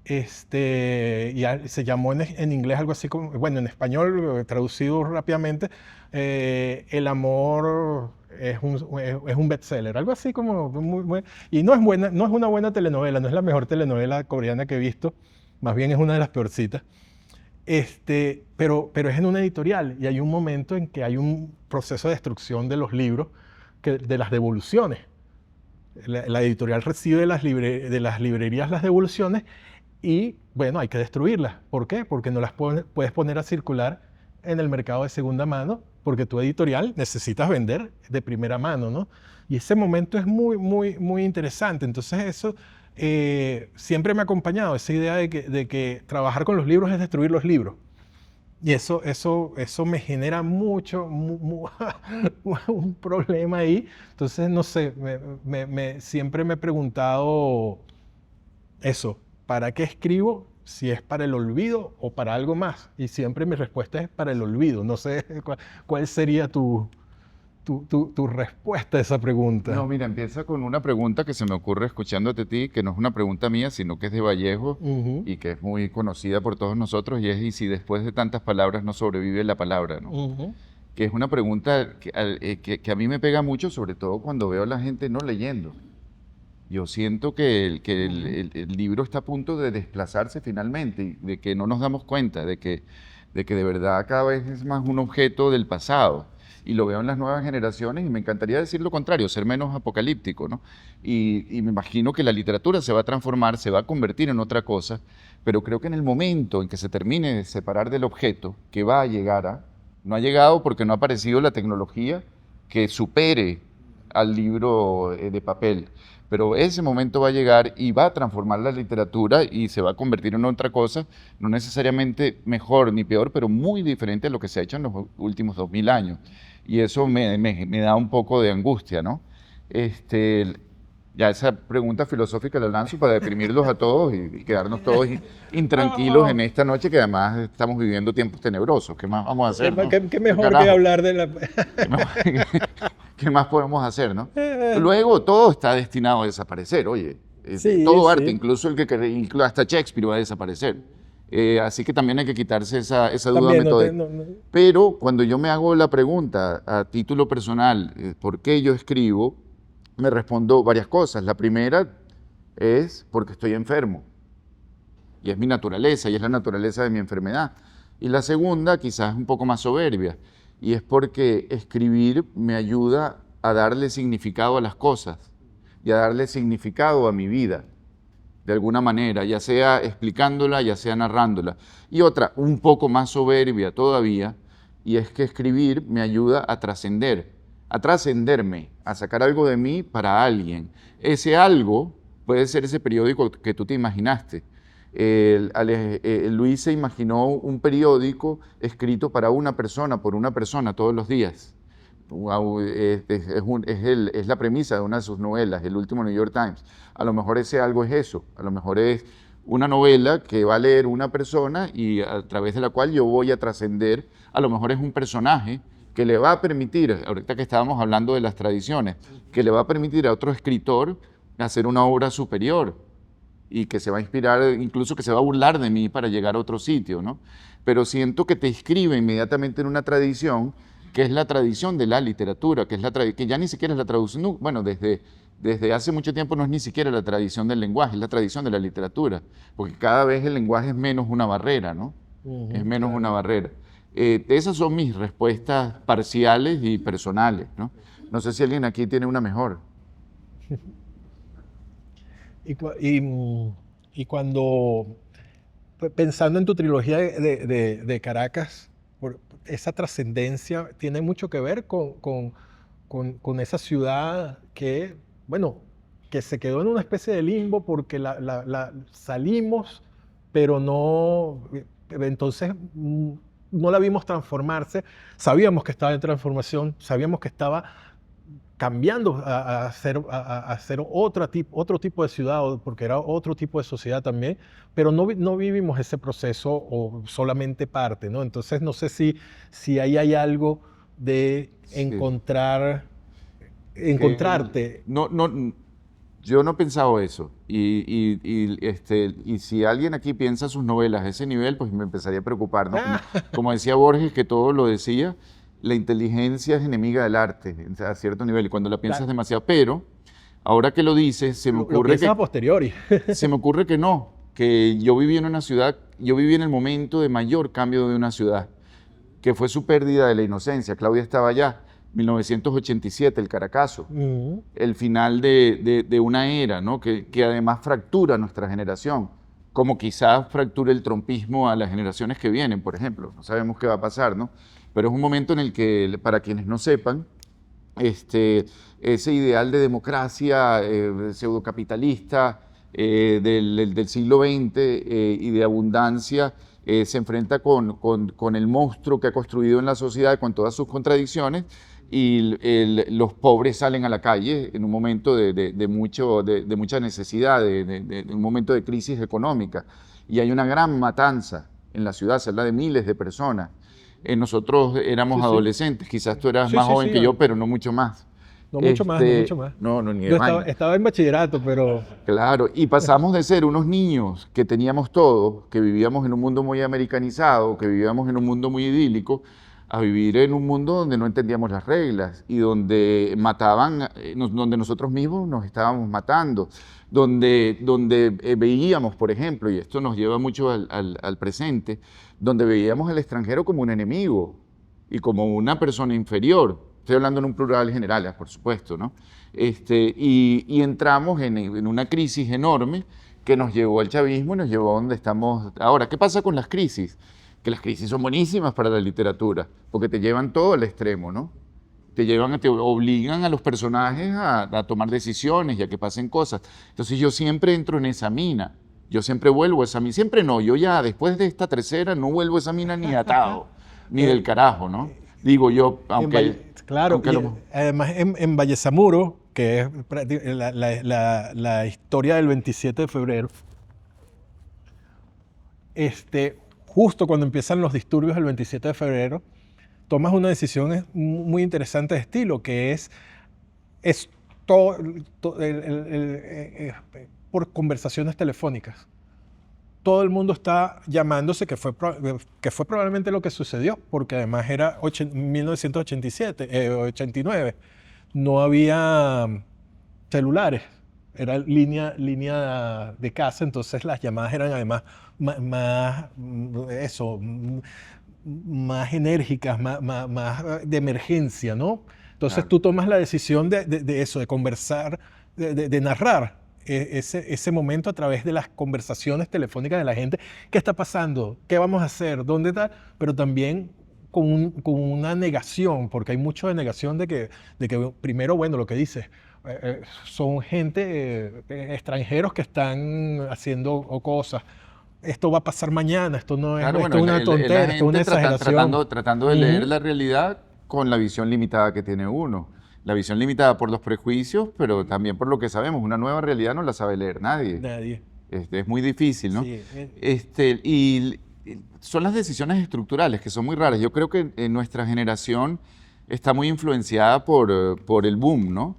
A: se llamó en inglés algo así como, bueno, en español, traducido rápidamente, El amor es un bestseller, algo así como y no es buena, no es una buena telenovela, no es la mejor telenovela coreana que he visto, más bien es una de las peorcitas. Pero es en una editorial y hay un momento en que hay un proceso de destrucción de los libros, de las devoluciones. La editorial recibe de las librerías las devoluciones y, bueno, hay que destruirlas. ¿Por qué? Porque no las puedes poner a circular en el mercado de segunda mano, porque tu editorial necesitas vender de primera mano, ¿no? Y ese momento es muy, muy, muy interesante. Entonces eso siempre me ha acompañado, esa idea de que trabajar con los libros es destruir los libros. Y eso me genera mucho, un problema ahí. Entonces, no sé, siempre me he preguntado eso, ¿para qué escribo? Si es para el olvido o para algo más. Y siempre mi respuesta es para el olvido. No sé cuál sería tu respuesta a esa pregunta.
B: No, mira, empieza con una pregunta que se me ocurre escuchándote a ti, que no es una pregunta mía, sino que es de Vallejo y que es muy conocida por todos nosotros, y es, ¿y si después de tantas palabras no sobrevive la palabra? ¿No? Que es una pregunta que a mí me pega mucho, sobre todo cuando veo a la gente no leyendo. Yo siento que el libro está a punto de desplazarse finalmente, y de que no nos damos cuenta, de que de verdad cada vez es más un objeto del pasado. Y lo veo en las nuevas generaciones y me encantaría decir lo contrario, ser menos apocalíptico, ¿no? Y me imagino que la literatura se va a transformar, se va a convertir en otra cosa, pero creo que en el momento en que se termine de separar del objeto, que va a llegar no ha llegado porque no ha aparecido la tecnología que supere al libro de papel. Pero ese momento va a llegar y va a transformar la literatura y se va a convertir en otra cosa, no necesariamente mejor ni peor, pero muy diferente a lo que se ha hecho en los últimos 2000 años. Y eso me da un poco de angustia, ¿no? Ya esa pregunta filosófica la lanzo para deprimirlos a todos y quedarnos todos intranquilos en esta noche, que además estamos viviendo tiempos tenebrosos. ¿Qué más vamos a hacer? ¿No?
A: ¿Qué mejor que hablar de la...
B: ¿Qué más podemos hacer, no? Luego todo está destinado a desaparecer, oye.
A: Sí,
B: todo
A: sí.
B: arte, incluso hasta Shakespeare va a desaparecer. Así que también hay que quitarse esa duda
A: También,
B: metódica. Pero cuando yo me hago la pregunta a título personal, ¿por qué yo escribo? Me respondo varias cosas. La primera es porque estoy enfermo. Y es mi naturaleza, y es la naturaleza de mi enfermedad. Y la segunda, quizás un poco más soberbia, y es porque escribir me ayuda a darle significado a las cosas y a darle significado a mi vida, de alguna manera, ya sea explicándola, ya sea narrándola. Y otra, un poco más soberbia todavía, y es que escribir me ayuda a trascenderme, a sacar algo de mí para alguien. Ese algo puede ser ese periódico que tú te imaginaste. Luis se imaginó un periódico escrito para una persona, por una persona, todos los días. Es la premisa de una de sus novelas, El último New York Times. A lo mejor ese algo es eso, a lo mejor es una novela que va a leer una persona y a través de la cual yo voy a trascender. A lo mejor es un personaje que le va a permitir, ahorita que estábamos hablando de las tradiciones, que le va a permitir a otro escritor hacer una obra superior y que se va a inspirar, incluso que se va a burlar de mí para llegar a otro sitio, ¿no? Pero siento que te inscribe inmediatamente en una tradición que es la tradición de la literatura, que ya ni siquiera es la traducción, no, bueno, desde hace mucho tiempo no es ni siquiera la tradición del lenguaje, es la tradición de la literatura, porque cada vez el lenguaje es menos una barrera, ¿no? Es menos una barrera. Esas son mis respuestas parciales y personales, ¿no? No sé si alguien aquí tiene una mejor.
A: Y cuando, pensando en tu trilogía de Caracas, esa trascendencia tiene mucho que ver con esa ciudad que, bueno, que se quedó en una especie de limbo porque salimos, pero no, entonces no la vimos transformarse, sabíamos que estaba en transformación, sabíamos que estaba cambiando a ser otro tipo de ciudad, porque era otro tipo de sociedad también, pero no vivimos ese proceso o solamente parte, ¿no? Entonces no sé si ahí hay algo de
B: Sí.
A: encontrarte.
B: Yo no he pensado eso. Y si alguien aquí piensa sus novelas a ese nivel, pues me empezaría a preocupar, ¿no? Como decía Borges, que todo lo decía, la inteligencia es enemiga del arte, a cierto nivel, y cuando la piensas
A: Claro.
B: demasiado. Pero, ahora que lo dices, se me
A: Lo
B: ocurre
A: piensas
B: que...
A: a posteriori.
B: Se me ocurre que no, que yo viví en una ciudad, yo viví en el momento de mayor cambio de una ciudad, que fue su pérdida de la inocencia. Claudia estaba allá, 1987, el Caracazo, el final de una era, ¿no? Que además fractura nuestra generación, como quizás fracture el trompismo a las generaciones que vienen, por ejemplo. No sabemos qué va a pasar, ¿no? Pero es un momento en el que, para quienes no sepan, ese ideal de democracia pseudocapitalista del siglo XX y de abundancia se enfrenta con el monstruo que ha construido en la sociedad con todas sus contradicciones, y los pobres salen a la calle en un momento de mucha necesidad, de un momento de crisis económica, y hay una gran matanza en la ciudad. Se habla de miles de personas. Nosotros éramos
A: Sí, sí.
B: adolescentes, quizás tú eras
A: Sí,
B: más
A: sí,
B: joven
A: sí.
B: que yo, pero no mucho más.
A: No mucho más, no mucho más.
B: No, ni de
A: Yo
B: vaina.
A: estaba en bachillerato, pero
B: Claro, y pasamos de ser unos niños que teníamos todo, que vivíamos en un mundo muy americanizado, que vivíamos en un mundo muy idílico, a vivir en un mundo donde no entendíamos las reglas y donde mataban, donde nosotros mismos nos estábamos matando, donde veíamos, por ejemplo, y esto nos lleva mucho al presente, donde veíamos al extranjero como un enemigo y como una persona inferior. Estoy hablando en un plural general, por supuesto, ¿no? Y entramos en una crisis enorme que nos llevó al chavismo y nos llevó a donde estamos ahora. ¿Qué pasa con las crisis? Que las crisis son buenísimas para la literatura, porque te llevan todo al extremo, ¿no? Te obligan a los personajes a tomar decisiones y a que pasen cosas. Entonces yo siempre entro en esa mina, yo siempre vuelvo a esa mina, siempre no, yo ya después de esta tercera no vuelvo a esa mina ni atado, ni del carajo, ¿no? Digo yo,
A: claro,
B: aunque
A: y
B: lo-
A: además en Vallesamuro, que es la historia del 27 de febrero, justo cuando empiezan los disturbios del 27 de febrero, tomas una decisión muy interesante de estilo, que es todo, por conversaciones telefónicas. Todo el mundo está llamándose, que fue probablemente lo que sucedió, porque además era 1987, 89. No había celulares, era línea de casa, entonces las llamadas eran además más enérgicas, más de emergencia, ¿no? Entonces
B: Claro.
A: tú tomas la decisión de eso, de conversar, de narrar ese momento a través de las conversaciones telefónicas de la gente. ¿Qué está pasando? ¿Qué vamos a hacer? ¿Dónde está? Pero también con una negación, porque hay mucho de negación de que primero, bueno, lo que dices, son gente, extranjeros que están haciendo cosas. Esto va a pasar mañana, esto no es,
B: Claro,
A: esto
B: bueno,
A: es una tontera, esto es una exageración.
B: tratando de leer
A: Ujú.
B: la realidad con la visión limitada que tiene uno. La visión limitada por los prejuicios, pero también por lo que sabemos. Una nueva realidad no la sabe leer nadie.
A: Nadie.
B: Es muy difícil, ¿no?
A: Sí,
B: Y son las decisiones estructurales que son muy raras. Yo creo que en nuestra generación está muy influenciada por el boom, ¿no?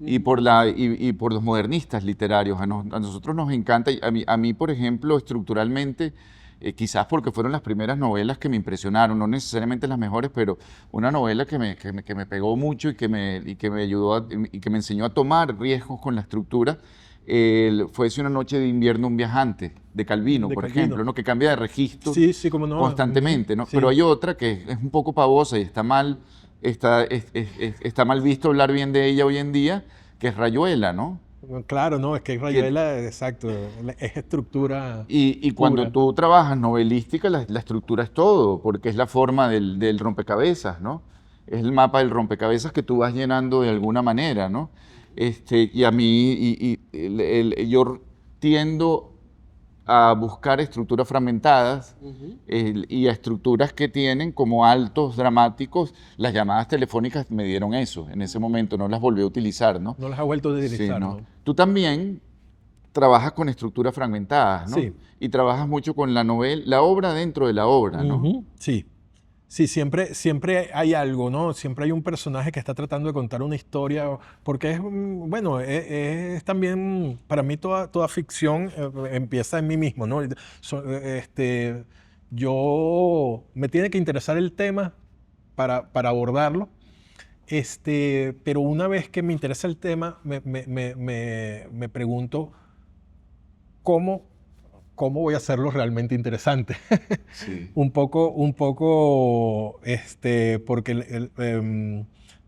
B: Y por los modernistas literarios. A nosotros nos encanta, y a mí, por ejemplo, estructuralmente, quizás porque fueron las primeras novelas que me impresionaron, no necesariamente las mejores, pero una novela que me pegó mucho y que me ayudó y que me enseñó a tomar riesgos con la estructura. Fue Una noche de invierno, un viajante, de Calvino,
A: De
B: por
A: Calvino.
B: ejemplo, ¿no? Que cambia de registro
A: Sí, sí, cómo no.
B: constantemente, ¿no?
A: Sí.
B: Pero hay otra que es un poco pavosa y está mal visto hablar bien de ella hoy en día, que es Rayuela, ¿no?
A: Claro, no, es que Rayuela, exacto, es estructura
B: Y cuando
A: pura.
B: tú trabajas novelística, la estructura es todo, porque es la forma del rompecabezas, ¿no? Es el mapa del rompecabezas que tú vas llenando de alguna manera, ¿no? Y a mí, yo tiendo a buscar estructuras fragmentadas y a estructuras que tienen como altos dramáticos. Las llamadas telefónicas me dieron eso en ese momento, no las volví a utilizar, ¿no?
A: No las ha vuelto a utilizar,
B: Sí, ¿no?
A: ¿no?
B: Tú también trabajas con estructuras fragmentadas, ¿no?
A: Sí.
B: Y trabajas mucho con la novela, la obra dentro de la obra, ¿no?
A: Ujú, sí. Sí, siempre hay algo, ¿no? Siempre hay un personaje que está tratando de contar una historia, porque es, bueno, es también, para mí toda ficción empieza en mí mismo, ¿no? Me tiene que interesar el tema para abordarlo, pero una vez que me interesa el tema, me pregunto cómo voy a hacerlo realmente interesante.
B: Sí.
A: Un poco, porque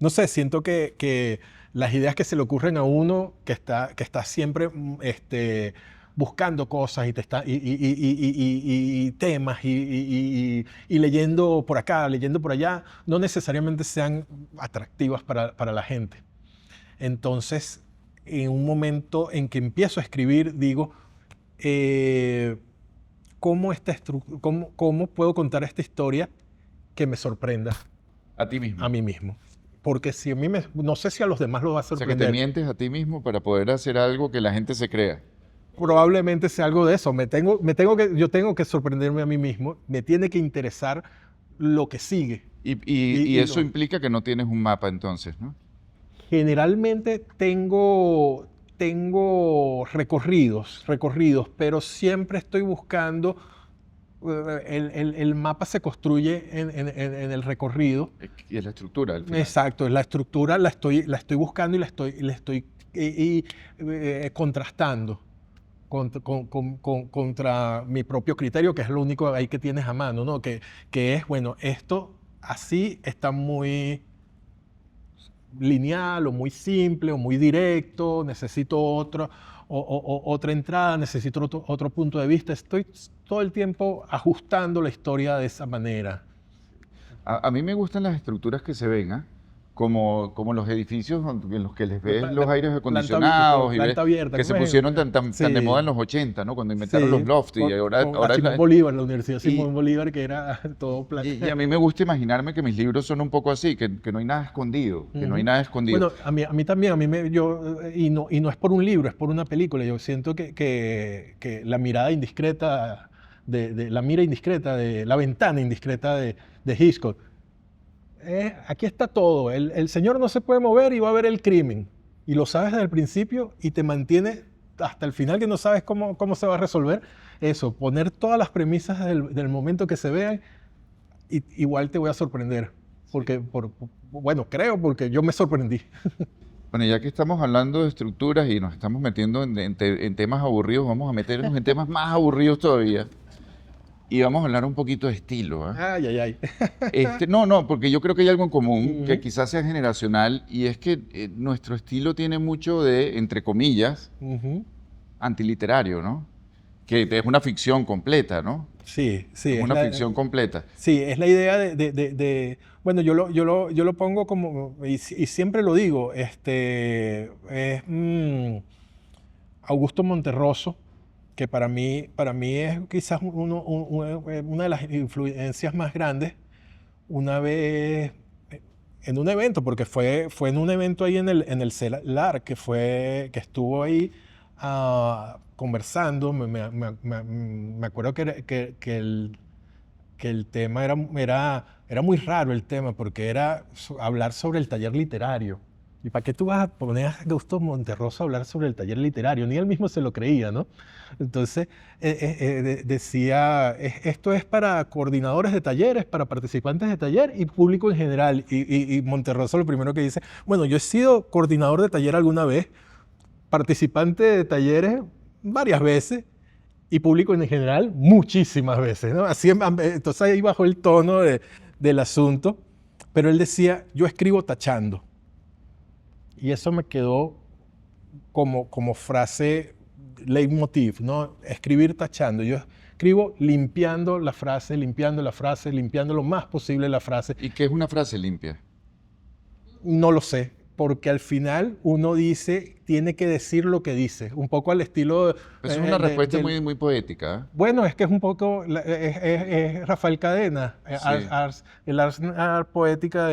A: no sé, siento que las ideas que se le ocurren a uno, que está siempre buscando cosas y temas y leyendo por acá, leyendo por allá, no necesariamente sean atractivas para la gente. Entonces, en un momento en que empiezo a escribir, digo, ¿cómo puedo contar esta historia que me sorprenda
B: A ti mismo.
A: a mí mismo? Porque si a mí no sé si a los demás los va a
B: O sea, que te
A: sorprender.
B: mientes a ti mismo para poder hacer algo que la gente se crea.
A: Probablemente sea algo de eso. Yo tengo que sorprenderme a mí mismo. Me tiene que interesar lo que sigue.
B: Y eso implica que no tienes un mapa entonces, ¿no?
A: Generalmente tengo recorridos, pero siempre estoy buscando. El mapa se construye en el recorrido.
B: Y es la estructura al final.
A: Exacto, la estructura la estoy buscando y la estoy contrastando contra mi propio criterio, que es lo único ahí que tienes a mano, ¿no? Que es, bueno, esto así está muy lineal o muy simple o muy directo, necesito otra entrada, necesito otro punto de vista. Estoy todo el tiempo ajustando la historia de esa manera.
B: A mí me gustan las estructuras que se ven, ¿ah? Como los edificios en los que les ves los aires acondicionados y ves
A: planta abierta,
B: que se
A: ¿cómo es?
B: pusieron tan
A: Sí.
B: de moda en los 80, ¿no? Cuando inventaron
A: Sí,
B: los lofts y
A: con
B: ahora
A: a
B: es
A: Simón Bolívar, la Universidad Simón Bolívar, que era todo planta.
B: y a mí me gusta imaginarme que mis libros son un poco así, que no hay nada escondido, que no hay nada escondido.
A: Bueno, a mí también, y no es por un libro, es por una película. Yo siento que la mirada indiscreta, la ventana indiscreta de Hitchcock, aquí está todo. El señor no se puede mover y va a ver el crimen. Y lo sabes desde el principio y te mantiene hasta el final, que no sabes cómo se va a resolver. Eso, poner todas las premisas del momento que se vean, igual te voy a sorprender. Bueno, creo, porque yo me sorprendí.
B: Bueno, ya que estamos hablando de estructuras y nos estamos metiendo en temas aburridos, vamos a meternos en temas más aburridos todavía. Y vamos a hablar un poquito de estilo, ¿ah?
A: Ay.
B: No, porque yo creo que hay algo en común que quizás sea generacional y es que nuestro estilo tiene mucho de, entre comillas, antiliterario, ¿no? Que es una ficción completa, ¿no?
A: Sí.
B: Es una ficción completa.
A: Sí, es la idea bueno, yo lo pongo como, y siempre lo digo, es Augusto Monterroso, que para mí es quizás una de las influencias más grandes. Una vez en un evento, porque fue en un evento ahí en el CELAR, que estuvo ahí conversando. Me acuerdo que el tema era muy raro, el tema, porque era hablar sobre el taller literario. ¿Y para qué tú vas a poner a Augusto Monterroso a hablar sobre el taller literario? Ni él mismo se lo creía, ¿no? Entonces decía, esto es para coordinadores de talleres, para participantes de taller y público en general. Y Monterroso lo primero que dice, bueno, yo he sido coordinador de taller alguna vez, participante de talleres varias veces y público en general muchísimas veces, ¿no? Entonces ahí bajó el tono del asunto, pero él decía, yo escribo tachando. Y eso me quedó como frase leitmotiv, ¿no? Escribir tachando. Yo escribo limpiando la frase, limpiando lo más posible la frase.
B: ¿Y qué es una frase limpia?
A: No lo sé. porque al final uno tiene que decir lo que dice, un poco al estilo...
B: Es una respuesta muy, muy poética.
A: Bueno, es que es un poco, es Rafael Cadena,
B: Sí.
A: el ars poética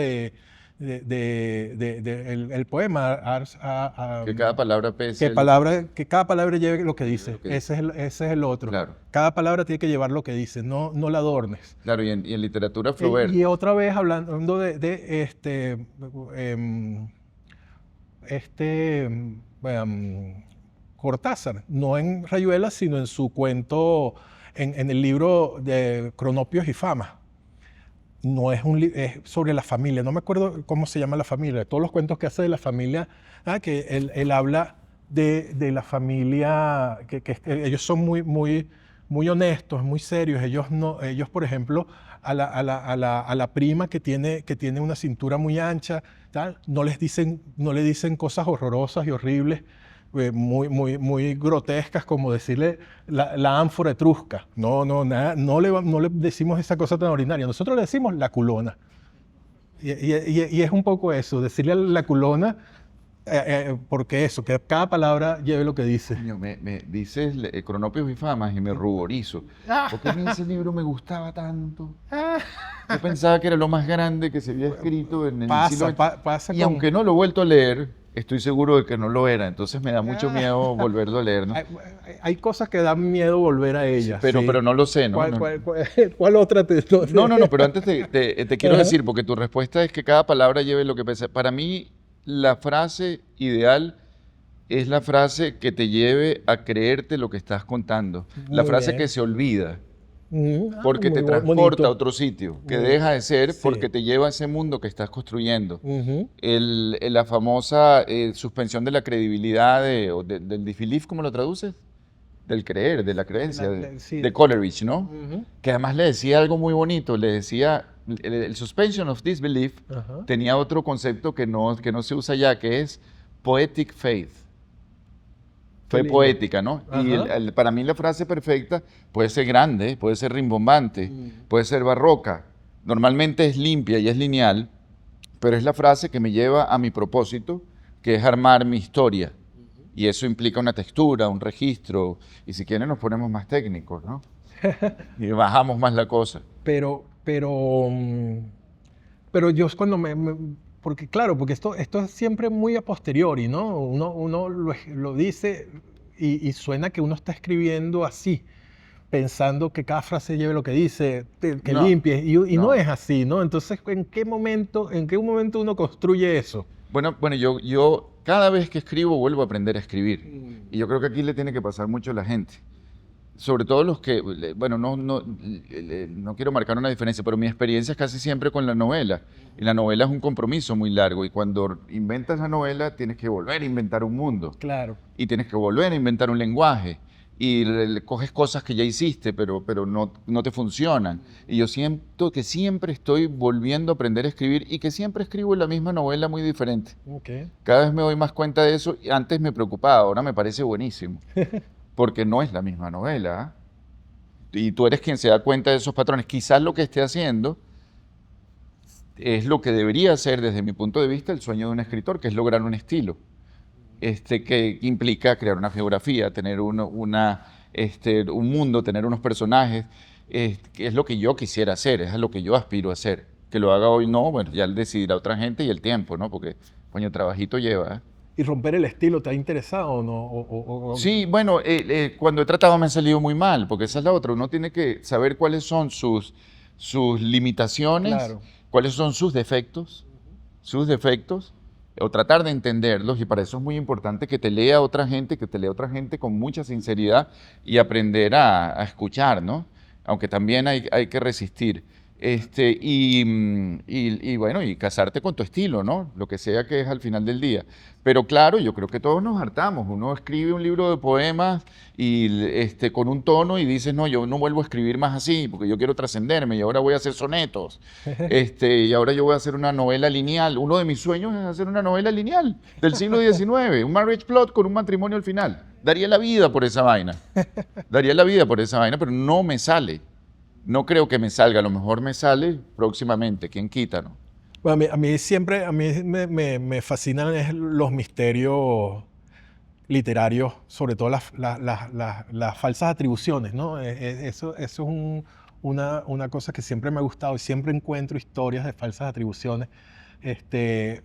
A: el poema,
B: Que cada palabra pese.
A: que cada palabra lleve lo que dice.
B: Lo que dice.
A: Ese es el otro.
B: Claro.
A: Cada palabra tiene que llevar lo que dice, no la adornes.
B: Claro, y en literatura Flaubert.
A: Y otra vez hablando Cortázar, no en Rayuela, sino en su cuento, en el libro de Cronopios y Fama. No es es sobre la familia, no me acuerdo cómo se llama la familia, todos los cuentos que hace de la familia, que él habla de la familia, que ellos son muy honestos, muy serios. Ellos, por ejemplo, a la prima que tiene una cintura muy ancha, tal, no le dicen cosas horrorosas y horribles, muy grotescas, como decirle la ánfora etrusca. Nada, no le decimos esa cosa tan ordinaria. Nosotros le decimos la culona. Y es un poco eso, decirle la culona, porque eso, que cada palabra lleve lo que dice.
B: Coño, me dices Cronopios y Famas y me ruborizo. Porque a mí ese libro me gustaba tanto. Yo pensaba que era lo más grande que se había escrito en el siglo XX.
A: Pasa
B: Y aunque no lo he vuelto a leer, estoy seguro de que no lo era. Entonces me da mucho miedo volverlo a leer, ¿no?
A: Hay cosas que dan miedo volver a ellas.
B: Pero,
A: sí.
B: pero no lo sé, ¿no?
A: ¿Cuál otra te...?
B: No, pero antes te quiero decir, porque tu respuesta es que cada palabra lleve lo que pesa. Para mí, la frase ideal es la frase que te lleve a creerte lo que estás contando. La
A: Muy
B: frase
A: bien.
B: que se olvida, porque te
A: Muy
B: transporta
A: bonito.
B: a otro sitio, que deja de ser
A: Sí.
B: porque te lleva a ese mundo que estás construyendo.
A: Ujú.
B: La famosa suspensión de la credibilidad, del disbelief, ¿cómo lo traduces? Del creer, de la creencia,
A: Sí.
B: de Coleridge, ¿no?
A: Ujú.
B: Que además le decía algo muy bonito, le decía, el suspension of disbelief
A: Ajá.
B: tenía otro concepto que no se usa ya, que es poetic faith.
A: Qué
B: Fe
A: lindo.
B: poética, ¿no? Y
A: Ajá.
B: para mí la frase perfecta puede ser grande, puede ser rimbombante, puede ser barroca. Normalmente es limpia y es lineal, pero es la frase que me lleva a mi propósito, que es armar mi historia. Y eso implica una textura, un registro, y si quieren nos ponemos más técnicos, ¿no? Y bajamos más la cosa.
A: Pero yo es cuando porque claro, porque esto es siempre muy a posteriori, ¿no? Uno lo dice y suena que uno está escribiendo así, pensando que cada frase lleve lo que dice, que
B: No,
A: limpie, y no
B: no.
A: es así, ¿no? Entonces, ¿en qué momento uno construye eso?
B: Bueno, yo cada vez que escribo vuelvo a aprender a escribir. Y yo creo que aquí le tiene que pasar mucho a la gente. Sobre todo los que, bueno, no quiero marcar una diferencia, pero mi experiencia es casi siempre con la novela. Y la novela es un compromiso muy largo. Y cuando inventas la novela, tienes que volver a inventar un mundo.
A: Claro.
B: Y tienes que volver a inventar un lenguaje. Y coges cosas que ya hiciste, pero no te funcionan. Y yo siento que siempre estoy volviendo a aprender a escribir y que siempre escribo la misma novela muy diferente.
A: Okay.
B: Cada vez me doy más cuenta de eso. Antes me preocupaba, ahora me parece buenísimo. Porque no es la misma novela. ¿Ah? Y tú eres quien se da cuenta de esos patrones. Quizás lo que esté haciendo es lo que debería ser, desde mi punto de vista, el sueño de un escritor, que es lograr un estilo. Que implica crear una geografía, tener un mundo, tener unos personajes, que es lo que yo quisiera hacer, es a lo que yo aspiro a hacer. Que lo haga hoy no, bueno, ya decidirá otra gente y el tiempo, ¿no? Porque, coño, trabajito lleva.
A: ¿Y romper el estilo te ha interesado o no?
B: Sí, bueno, cuando he tratado me han salido muy mal, porque esa es la otra. Uno tiene que saber cuáles son sus limitaciones,
A: Claro.
B: cuáles son sus defectos, o tratar de entenderlos, y para eso es muy importante que te lea otra gente, con mucha sinceridad y aprender a escuchar, ¿no? Aunque también hay que resistir. Y bueno, y casarte con tu estilo, ¿no? Lo que sea que es al final del día. Pero claro, yo creo que todos nos hartamos. Uno escribe un libro de poemas y con un tono y dices, no, yo no vuelvo a escribir más así porque yo quiero trascenderme y ahora voy a hacer sonetos. Y ahora yo voy a hacer una novela lineal. Uno de mis sueños es hacer una novela lineal del siglo XIX, un marriage plot con un matrimonio al final. Daría la vida por esa vaina. Pero no me sale. No creo que me salga, a lo mejor me sale próximamente, quién quita, ¿no?
A: Bueno, a mí siempre, a mí me fascinan es los misterios literarios, sobre todo las falsas atribuciones, ¿no? Eso es una cosa que siempre me ha gustado y siempre encuentro historias de falsas atribuciones, desde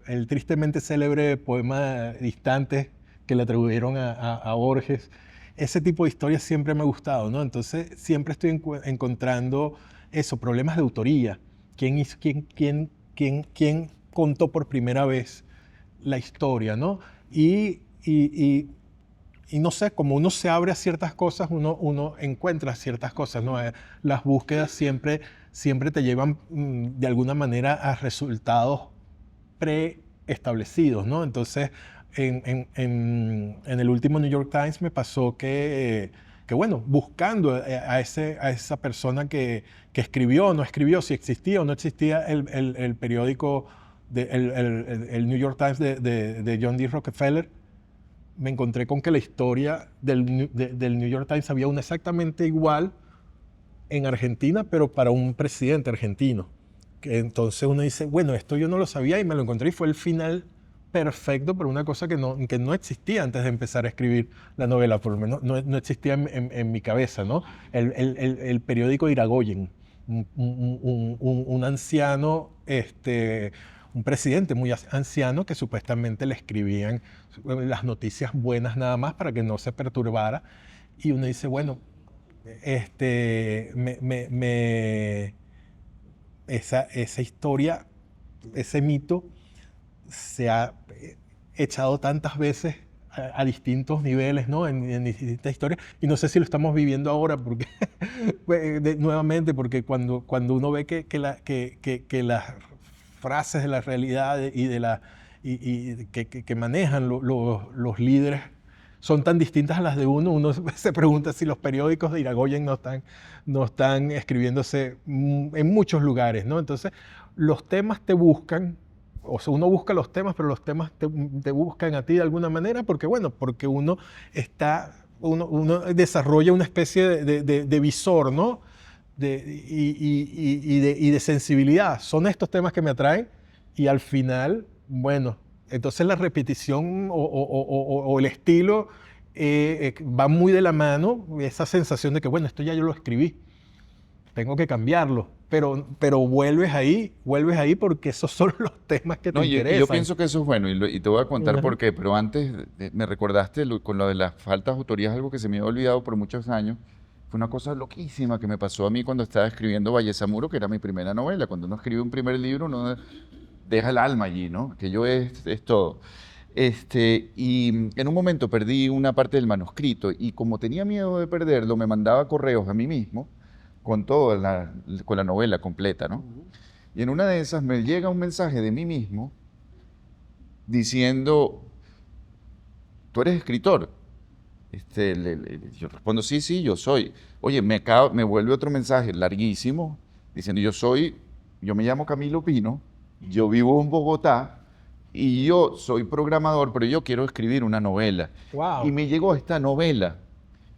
A: el tristemente célebre poema Distantes que le atribuyeron a Borges. Ese tipo de historias siempre me ha gustado, ¿no? Entonces siempre estoy encontrando eso, problemas de autoría. ¿Quién contó por primera vez la historia, ¿no? Y no sé, como uno se abre a ciertas cosas, uno encuentra ciertas cosas, ¿no? Las búsquedas siempre te llevan de alguna manera a resultados preestablecidos, ¿no? Entonces, en el último New York Times me pasó que bueno, buscando a esa persona que escribió o no escribió, si existía o no existía el periódico, el New York Times de John D. Rockefeller, me encontré con que la historia del New York Times había una exactamente igual en Argentina, pero para un presidente argentino. Que entonces uno dice, bueno, esto yo no lo sabía y me lo encontré y fue el final perfecto para una cosa que no existía antes de empezar a escribir la novela, por lo menos no existía en mi cabeza, ¿no? El periódico de Iragoyen, un anciano, un presidente muy anciano que supuestamente le escribían las noticias buenas nada más para que no se perturbara. Y uno dice, bueno, esa historia, ese mito se ha echado tantas veces a distintos niveles, ¿no? En distintas historias, y no sé si lo estamos viviendo ahora, porque nuevamente, porque cuando uno ve que las frases de la realidad que manejan los líderes son tan distintas a las de uno se pregunta si los periódicos de Iragoyen no están escribiéndose en muchos lugares, ¿no? Entonces, los temas te buscan, o sea, uno busca los temas, pero los temas te buscan a ti de alguna manera, porque uno desarrolla una especie de visor, ¿no? Y de sensibilidad. Son estos temas que me atraen y al final, bueno, entonces la repetición o el estilo va muy de la mano, esa sensación de que, bueno, esto ya yo lo escribí, tengo que cambiarlo. Pero vuelves ahí porque esos son los temas que te interesan.
B: Yo pienso que eso es bueno y te voy a contar por qué, pero antes me recordaste con lo de las faltas de autoría, algo que se me había olvidado por muchos años. Fue una cosa loquísima que me pasó a mí cuando estaba escribiendo Vallesamuro, que era mi primera novela. Cuando uno escribe un primer libro, uno deja el alma allí, ¿no? Que yo es todo. Y en un momento perdí una parte del manuscrito y como tenía miedo de perderlo, me mandaba correos a mí mismo con con la novela completa, ¿no? Y en una de esas me llega un mensaje de mí mismo diciendo, ¿tú eres escritor? Yo respondo, sí, yo soy. Oye, me vuelve otro mensaje larguísimo diciendo, yo me llamo Camilo Pino, yo vivo en Bogotá y yo soy programador, pero yo quiero escribir una novela.
A: Wow.
B: Y me llegó esta novela.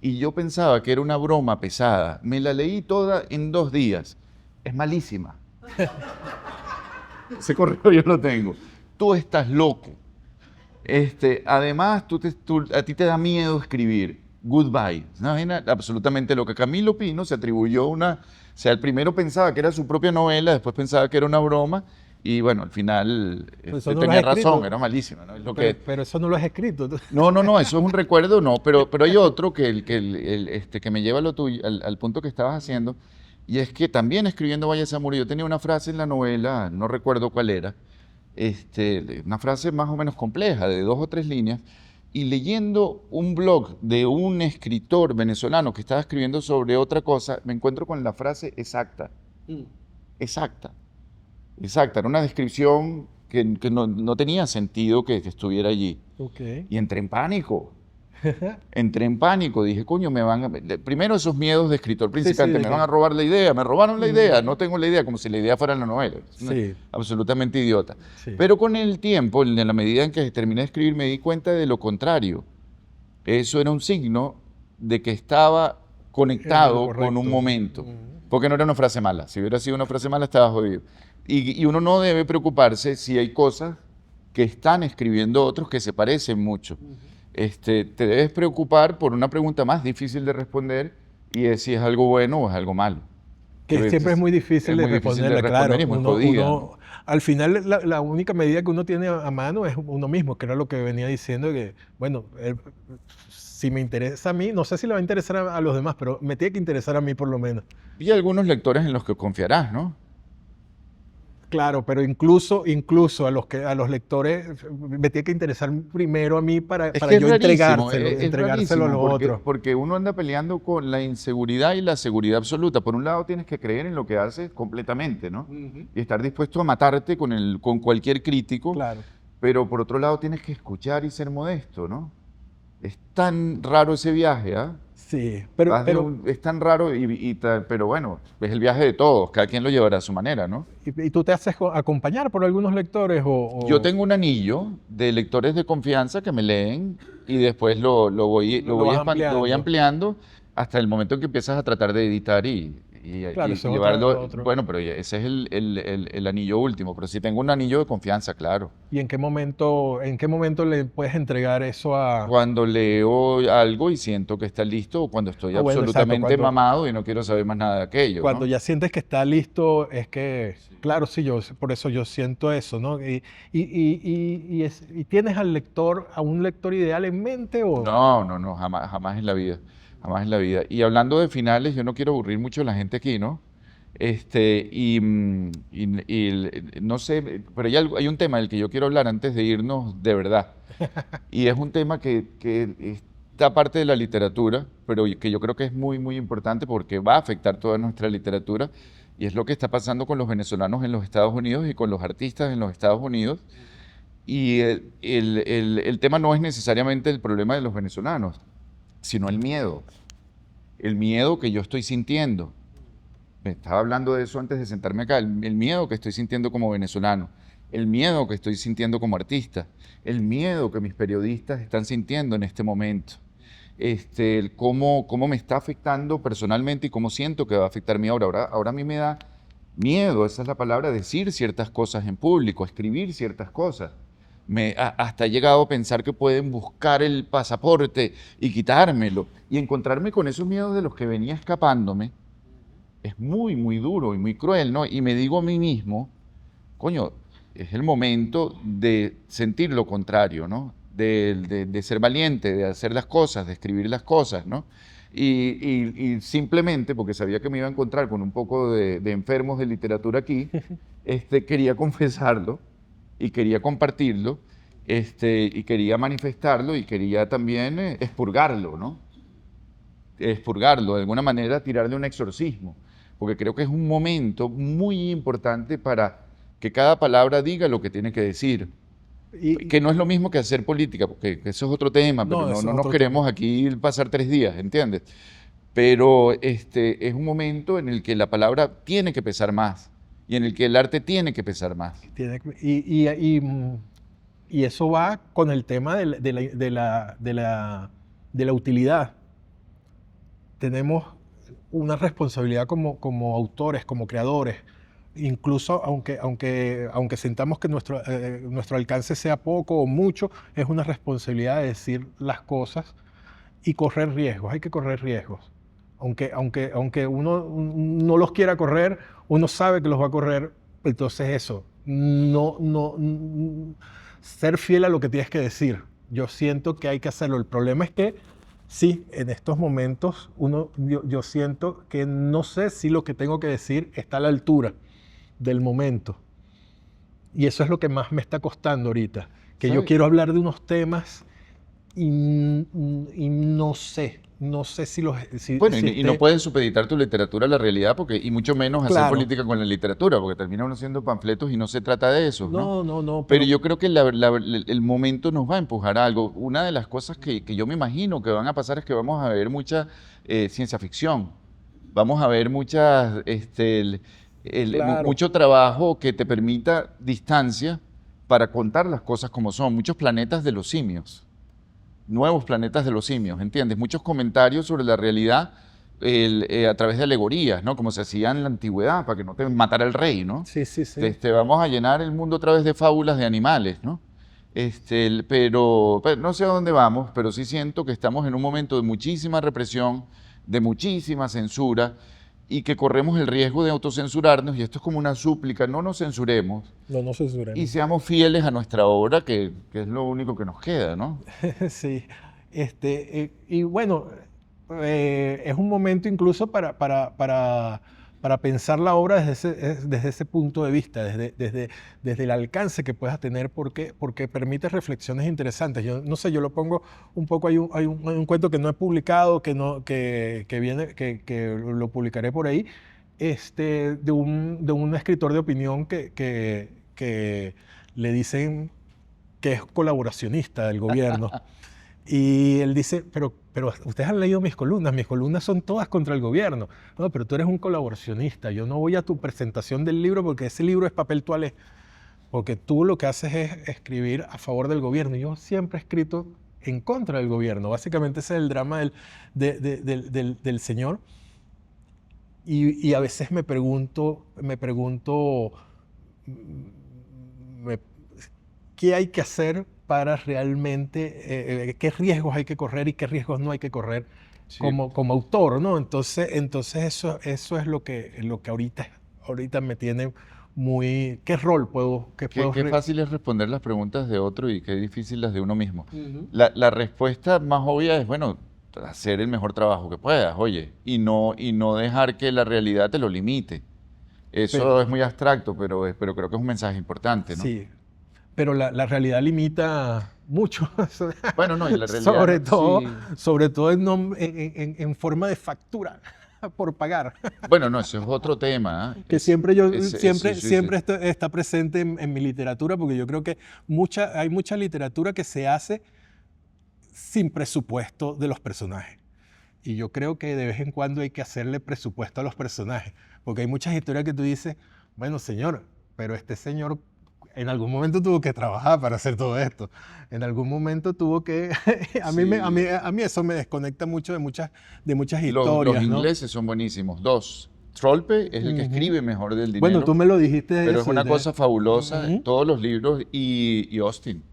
B: Y yo pensaba que era una broma pesada. Me la leí toda en 2 días. Es malísima. Ese correo yo lo tengo. Tú estás loco. Además, a ti te da miedo escribir. Goodbye. ¿No? Absolutamente loca. Camilo Pino se atribuyó o sea, el primero pensaba que era su propia novela, después pensaba que era una broma. Y bueno, al final tenía razón, era malísima, ¿no?
A: Pero eso no lo has escrito.
B: No, eso es un recuerdo, no, pero hay otro que me lleva al punto que estabas haciendo, y es que también escribiendo Vallesamuro, yo tenía una frase en la novela, no recuerdo cuál era, una frase más o menos compleja, de 2 o 3 líneas, y leyendo un blog de un escritor venezolano que estaba escribiendo sobre otra cosa, me encuentro con la frase exacta. Exacta, era una descripción que no tenía sentido que estuviera allí.
A: Okay.
B: Y entré en pánico. Dije, coño, primero esos miedos de escritor principiante, me van a robar la idea, me robaron la idea, no tengo la idea, como si la idea fuera la novela. Absolutamente idiota. Sí. Pero con el tiempo, en la medida en que terminé de escribir, me di cuenta de lo contrario. Eso era un signo de que estaba conectado con
A: correcto.
B: un momento. Porque no era una frase mala. Si hubiera sido una frase mala, estaba jodido. Y uno no debe preocuparse si hay cosas que están escribiendo otros que se parecen mucho. Te debes preocupar por una pregunta más difícil de responder y es si es algo bueno o es algo malo.
A: Que siempre es muy difícil de responderla, claro.
B: Y muy jodida, ¿no?
A: Al final, la única medida que uno tiene a mano es uno mismo, que era lo que venía diciendo, que, bueno, si me interesa a mí, no sé si le va a interesar a los demás, pero me tiene que interesar a mí por lo menos.
B: Y algunos lectores en los que confiarás, ¿no?
A: Claro, pero incluso a los lectores me tiene que interesar primero a mí para yo entregárselo a los otros.
B: Porque uno anda peleando con la inseguridad y la seguridad absoluta. Por un lado tienes que creer en lo que haces completamente, ¿no? Y estar dispuesto a matarte con cualquier crítico.
A: Claro.
B: Pero por otro lado tienes que escuchar y ser modesto, ¿no? Es tan raro ese viaje, ¿ah?
A: Sí, pero
B: es tan raro, pero bueno, es el viaje de todos, cada quien lo llevará a su manera, ¿no?
A: ¿Y tú te haces acompañar por algunos lectores?
B: Yo tengo un anillo de lectores de confianza que me leen y después lo voy ampliando hasta el momento en que empiezas a tratar de editar y
A: Claro,
B: llevarlo.
A: otro.
B: Bueno, pero ese es el anillo último, pero sí tengo un anillo de confianza, claro.
A: ¿Y en qué momento le puedes entregar eso a...?
B: Cuando leo algo y siento que está listo, o cuando estoy
A: bueno,
B: absolutamente
A: exacto,
B: mamado y no quiero saber más nada de aquello,
A: Cuando
B: ¿no?
A: ya sientes que está listo, es que... Claro, sí, por eso yo siento eso, ¿no? ¿Y tienes a un lector ideal en mente o...?
B: No, jamás en la vida. Jamás en la vida. Y hablando de finales, yo no quiero aburrir mucho a la gente aquí, ¿no? No sé, pero hay un tema del que yo quiero hablar antes de irnos de verdad. Y es un tema que está parte de la literatura, pero que yo creo que es muy, muy importante porque va a afectar toda nuestra literatura. Y es lo que está pasando con los venezolanos en los Estados Unidos y con los artistas en los Estados Unidos. Y el tema no es necesariamente el problema de los venezolanos, sino el miedo que yo estoy sintiendo. Me estaba hablando de eso antes de sentarme acá, el miedo que estoy sintiendo como venezolano, el miedo que estoy sintiendo como artista, el miedo que mis periodistas están sintiendo en este momento, cómo me está afectando personalmente y cómo siento que va a afectar mi obra. Ahora a mí me da miedo, esa es la palabra, decir ciertas cosas en público, escribir ciertas cosas. Hasta he llegado a pensar que pueden buscar el pasaporte y quitármelo. Y encontrarme con esos miedos de los que venía escapándome es muy, muy duro y muy cruel, ¿no? Y me digo a mí mismo, coño, es el momento de sentir lo contrario, ¿no? De ser valiente, de hacer las cosas, de escribir las cosas, ¿no? Y simplemente, porque sabía que me iba a encontrar con un poco de enfermos de literatura aquí, quería confesarlo. Y quería compartirlo, y quería manifestarlo, y quería también expurgarlo, ¿no? Expurgarlo, de alguna manera tirarle un exorcismo, porque creo que es un momento muy importante para que cada palabra diga lo que tiene que decir. Que no es lo mismo que hacer política, porque eso es otro tema, pero no nos queremos aquí pasar 3 días, ¿entiendes? Pero es un momento en el que la palabra tiene que pesar más. Y en el que el arte tiene que pesar más.
A: Y eso va con el tema de la utilidad. Tenemos una responsabilidad como autores, como creadores. Incluso aunque sintamos que nuestro alcance sea poco o mucho, es una responsabilidad de decir las cosas y correr riesgos. Hay que correr riesgos. Aunque uno no los quiera correr, uno sabe que los va a correr. Entonces eso, ser fiel a lo que tienes que decir. Yo siento que hay que hacerlo. El problema es que sí, en estos momentos yo siento que no sé si lo que tengo que decir está a la altura del momento. Y eso es lo que más me está costando ahorita. Que
B: ¿Sabes?
A: Yo quiero hablar de unos temas y no sé si los...
B: Bueno, y no puedes supeditar tu literatura a la realidad, y mucho menos hacer
A: Claro.
B: política con la literatura, porque termina uno haciendo panfletos y no se trata de eso, ¿no?
A: No.
B: Pero yo creo que el momento nos va a empujar a algo. Una de las cosas que yo me imagino que van a pasar es que vamos a ver mucha ciencia ficción. Vamos a ver
A: Claro.
B: mucho trabajo que te permita distancia para contar las cosas como son. Muchos planetas de los simios. Nuevos planetas de los simios, ¿entiendes? Muchos comentarios sobre la realidad a través de alegorías, ¿no? Como se hacía en la antigüedad, para que no te matara el rey, ¿no?
A: Sí, sí, sí.
B: Vamos a llenar el mundo a través de fábulas de animales, ¿no? Pero no sé a dónde vamos, pero sí siento que estamos en un momento de muchísima represión, de muchísima censura, y que corremos el riesgo de autocensurarnos, y esto es como una súplica: no nos censuremos
A: No censuremos.
B: y seamos fieles a nuestra obra, que es lo único que nos queda, ¿no?
A: Sí, y bueno, es un momento incluso para pensar la obra desde ese punto de vista, desde el alcance que puedas tener, porque permite reflexiones interesantes. Yo no sé, yo lo pongo un poco, hay un cuento que no he publicado, que viene, que lo publicaré por ahí, de un escritor de opinión que le dicen que es colaboracionista del gobierno. Y él dice, pero ustedes han leído mis columnas son todas contra el gobierno. No, pero tú eres un colaboracionista, yo no voy a tu presentación del libro porque ese libro es papel toalé, porque tú lo que haces es escribir a favor del gobierno. Y yo siempre he escrito en contra del gobierno. Básicamente ese es el drama del señor. Y a veces me pregunto qué hay que hacer para realmente, qué riesgos hay que correr y qué riesgos no hay que correr
B: Sí.
A: como autor, ¿no? Entonces eso es lo que ahorita me tiene muy... ¿Qué rol puedo...?
B: Qué fácil es responder las preguntas de otro y qué difícil las de uno mismo. La respuesta más obvia es, bueno, hacer el mejor trabajo que puedas, oye, y no dejar que la realidad te lo limite. Eso es muy abstracto, pero creo que es un mensaje importante, ¿no?
A: Sí, pero la realidad limita mucho.
B: Bueno, no, y la realidad...
A: sobre todo en forma de factura por pagar.
B: Bueno, no, eso es otro tema.
A: Que siempre está presente en mi literatura, porque yo creo que hay mucha literatura que se hace sin presupuesto de los personajes. Y yo creo que de vez en cuando hay que hacerle presupuesto a los personajes, porque hay muchas historias que tú dices, bueno, señor, pero este señor en algún momento tuvo que trabajar para hacer todo esto. En algún momento tuvo que... a mí eso me desconecta mucho de muchas historias.
B: Los ingleses son buenísimos. Trolpe es el que escribe mejor del dinero.
A: Bueno, tú me lo dijiste.
B: Pero es una cosa fabulosa. Todos los libros y Austin.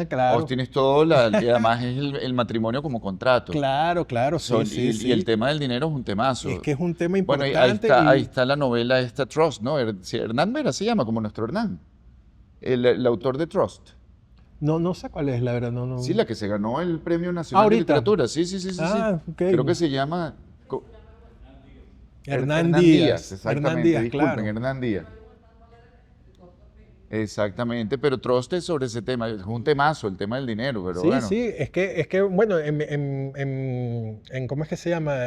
A: Claro.
B: Austin es todo, y además es el matrimonio como contrato.
A: Claro,
B: Y el tema del dinero es un temazo.
A: Es que es un tema importante.
B: Bueno, ahí está la novela esta Trust, ¿no? Hernán Vera se llama, como nuestro Hernán. El autor de Trust.
A: No sé cuál es, la verdad. No.
B: Sí, la que se ganó el Premio Nacional de Literatura. Sí.
A: Okay.
B: Creo que se llama...
A: Hernán Díaz.
B: Exactamente, disculpen,
A: claro.
B: Hernán Díaz. Exactamente, pero Trust es sobre ese tema, es un temazo, el tema del dinero, pero bueno.
A: Sí, es que bueno, ¿cómo es que se llama?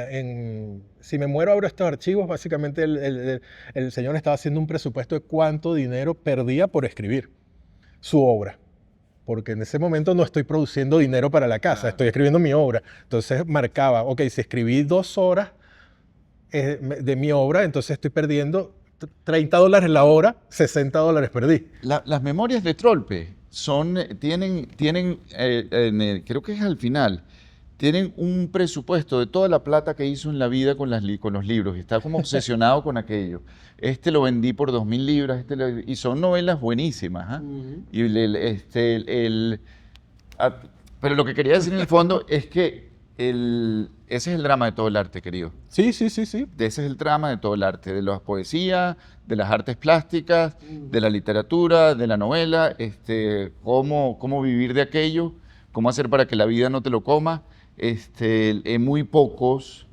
A: Si me muero abro estos archivos, básicamente el señor estaba haciendo un presupuesto de cuánto dinero perdía por escribir su obra. Porque en ese momento no estoy produciendo dinero para la casa, estoy escribiendo mi obra. Entonces marcaba, ok, si escribí 2 horas de mi obra, entonces estoy perdiendo $30 la hora, $60 perdí.
B: Las memorias de Trolpe tienen creo que es al final, tienen un presupuesto de toda la plata que hizo en la vida con los libros, y está como obsesionado con aquello. Lo vendí por 2.000 libras, y son novelas buenísimas. Pero lo que quería decir en el fondo es que ese es el drama de todo el arte, querido.
A: Sí.
B: Ese es el drama de todo el arte, de la poesía, de las artes plásticas, de la literatura, de la novela, cómo vivir de aquello, cómo hacer para que la vida no te lo coma. Muy pocos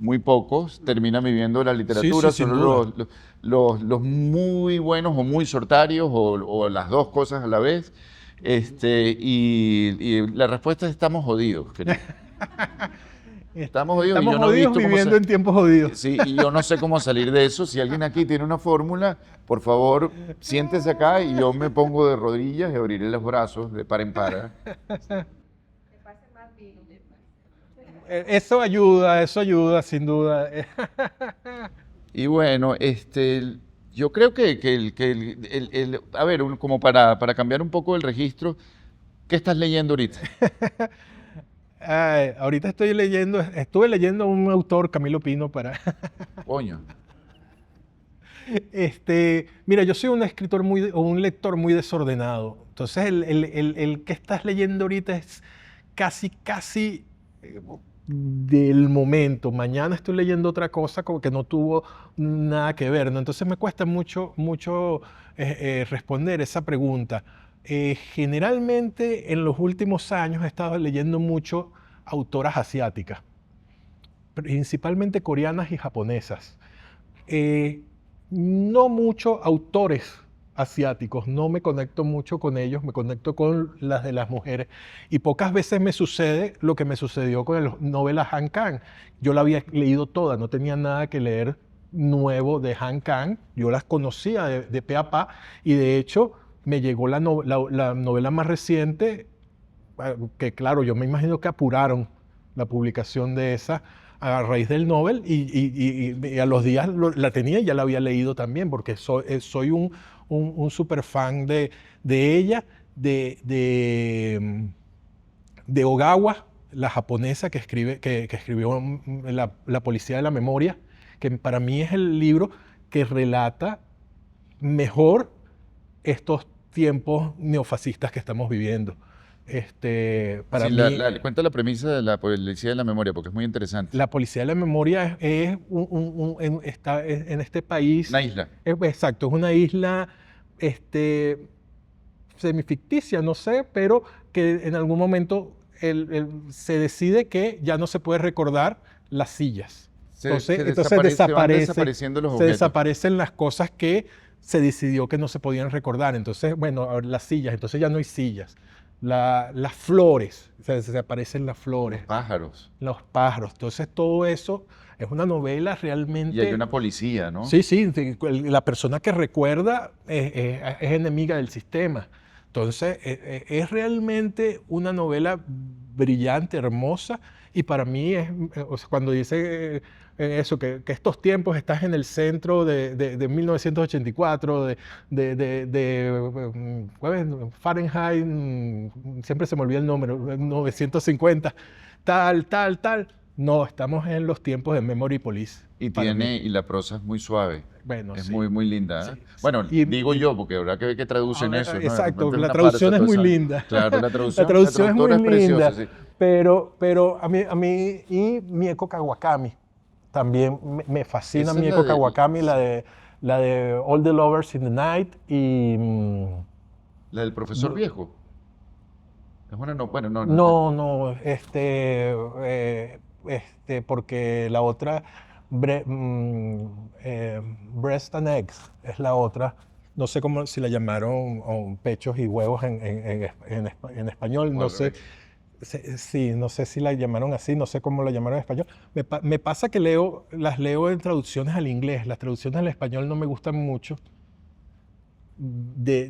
B: terminan viviendo de la literatura, solo los muy buenos o muy sortarios, o las dos cosas a la vez. Y la respuesta es: estamos jodidos, querido. Estamos jodidos,
A: viviendo en tiempos jodidos.
B: Sí, y yo no sé cómo salir de eso. Si alguien aquí tiene una fórmula, por favor, siéntese acá y yo me pongo de rodillas y abriré los brazos de par en par.
A: Eso ayuda, sin duda.
B: Y bueno, yo creo que a ver, como para cambiar un poco el registro, ¿qué estás leyendo ahorita?
A: Ay, ahorita estuve leyendo a un autor, Camilo Pino, para...
B: Coño.
A: Mira, yo soy un escritor o un lector muy desordenado. Entonces, el que estás leyendo ahorita es casi del momento. Mañana estoy leyendo otra cosa como que no tuvo nada que ver, ¿no? Entonces me cuesta mucho responder esa pregunta. Generalmente en los últimos años he estado leyendo mucho autoras asiáticas, principalmente coreanas y japonesas. No mucho autores asiáticos, no me conecto mucho con ellos, me conecto con las de las mujeres. Y pocas veces me sucede lo que me sucedió con la novela Han Kang. Yo la había leído toda, no tenía nada que leer nuevo de Han Kang. Yo las conocía de pe a pa y de hecho me llegó la novela más reciente, que claro, yo me imagino que apuraron la publicación de esa a raíz del Nobel y a los días la tenía y ya la había leído también porque soy un super fan de ella, de Ogawa, la japonesa que escribió la Policía de la Memoria, que para mí es el libro que relata mejor estos tiempos neofascistas que estamos viviendo. Para
B: Sí,
A: mí,
B: cuenta la premisa de la Policía de la Memoria, porque es muy interesante.
A: la Policía de la Memoria está en este país.
B: Una isla.
A: Exacto, es una isla semificticia, no sé, pero que en algún momento se decide que ya no se puede recordar las sillas. Entonces
B: van desapareciendo los
A: se
B: objetos.
A: desaparecen las cosas que se decidió que no se podían recordar. Entonces, bueno, las sillas, entonces ya no hay sillas. Las flores, se desaparecen las flores.
B: Pájaros.
A: Los pájaros. Entonces, todo eso es una novela realmente...
B: Y hay una policía, ¿no?
A: Sí, la persona que recuerda es enemiga del sistema. Entonces, es realmente una novela brillante, hermosa, y para mí o sea, cuando dice eso, que estos tiempos estás en el centro de 1984, ¿cuál es? Fahrenheit, siempre se me olvida el número, 950, tal. No, estamos en los tiempos de Memory Police.
B: Y la prosa es muy suave.
A: Bueno,
B: es
A: sí.
B: muy linda. ¿Eh?
A: Sí, sí.
B: Bueno, digo yo, porque habrá que ver que traducen eso, ¿no?
A: Exacto, la
B: Una
A: traducción es
B: farsa,
A: muy
B: toda esa-
A: linda.
B: Claro, la traducción
A: es muy linda.
B: preciosa, sí.
A: Pero a mí y Mieko Kawakami también me fascina.
B: Esa es
A: Mieko Kawakami, la de All the Lovers in the Night y...
B: La del profesor viejo. Es una no, bueno, no.
A: No, porque la otra, Breast and Eggs, es la otra. No sé cómo, si la llamaron pechos y huevos en español, no sé. Sí, no sé si la llamaron así, no sé cómo la llamaron en español. Me pasa que las leo en traducciones al inglés, las traducciones al español no me gustan mucho de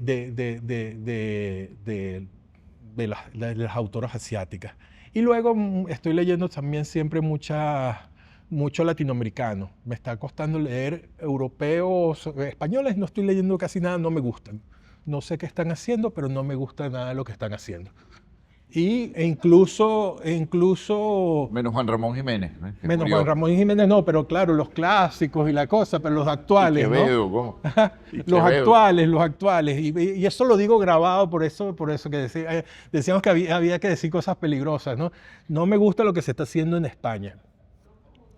A: las autoras asiáticas. Y luego estoy leyendo también siempre mucho latinoamericano. Me está costando leer europeos, españoles no estoy leyendo casi nada, no me gustan. No sé qué están haciendo, pero no me gusta nada lo que están haciendo. Incluso
B: Menos Juan Ramón Jiménez. ¿Eh? Que
A: menos
B: murió.
A: Juan Ramón Jiménez no, pero claro, los clásicos y la cosa, pero los actuales, ¿no?
B: Quevedo, ¿cómo? Y
A: Los
B: Quevedo.
A: actuales. Y eso lo digo grabado por eso que decíamos que había que decir cosas peligrosas, ¿no? No me gusta lo que se está haciendo en España.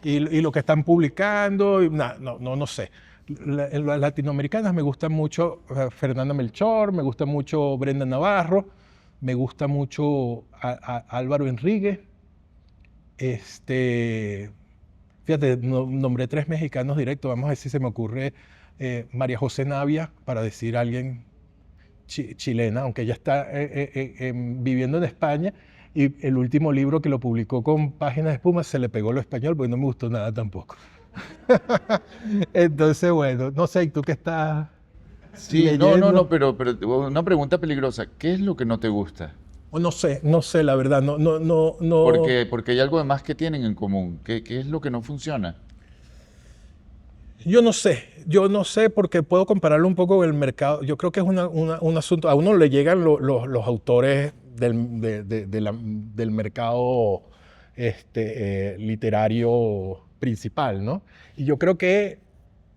A: Y lo que están publicando, no sé. En las latinoamericanas me gusta mucho Fernanda Melchor, me gusta mucho Brenda Navarro, me gusta mucho Álvaro Enríquez. Fíjate, nombré 3 mexicanos directos, vamos a ver si se me ocurre María José Navia, para decir alguien chilena, aunque ella está viviendo en España, y el último libro que lo publicó con Páginas de Espuma se le pegó lo español, porque no me gustó nada tampoco. Entonces, bueno, no sé, ¿y tú qué estás
B: Sí,
A: leyendo?
B: no, pero una pregunta peligrosa. ¿Qué es lo que no te gusta?
A: O no sé, la verdad, no.
B: Porque hay algo de más que tienen en común. ¿Qué es lo que no funciona?
A: Yo no sé porque puedo compararlo un poco con el mercado. Yo creo que es un asunto, a uno le llegan los autores del mercado literario principal, ¿no? Y yo creo que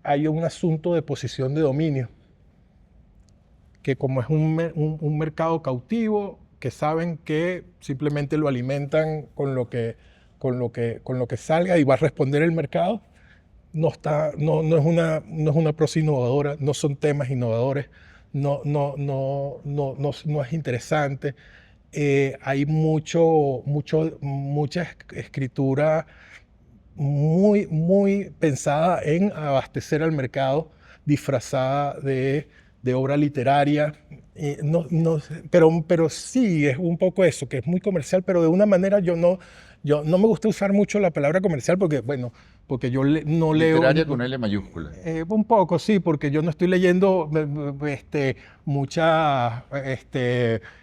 A: hay un asunto de posición de dominio, que como es un mercado cautivo, que saben que simplemente lo alimentan con lo que salga y va a responder el mercado, no es una prosa innovadora, no son temas innovadores, no es interesante. Hay mucha escritura muy pensada en abastecer al mercado, disfrazada de obra literaria. Pero sí, es un poco eso, que es muy comercial, pero de una manera yo no me gusta usar mucho la palabra comercial porque, bueno, porque yo no leo...
B: Literaria con L mayúscula.
A: Un poco, sí, porque yo no estoy leyendo muchas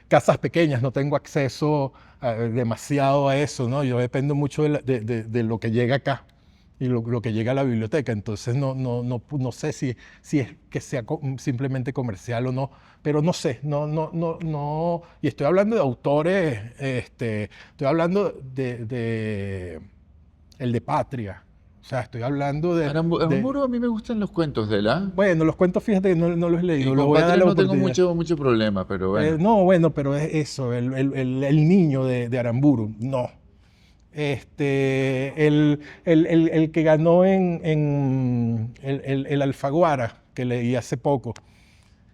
A: casas pequeñas, no tengo acceso demasiado a eso, ¿no? Yo dependo mucho de lo que llega acá y lo que llega a la biblioteca, entonces no sé si es que sea simplemente comercial o no, pero no sé, no. Y estoy hablando de autores, estoy hablando de el de Patria. O sea, estoy hablando
B: Aramburu, a mí me gustan los cuentos de él, ¿ah?
A: Bueno, los cuentos, fíjate que no los he
B: Y
A: leído. Lo
B: con
A: voy a dar
B: Patria
A: la
B: no tengo
A: oportunidad.
B: mucho problema, pero bueno.
A: No, bueno, pero es eso, el niño de Aramburu, no. El que ganó en el Alfaguara, que leí hace poco,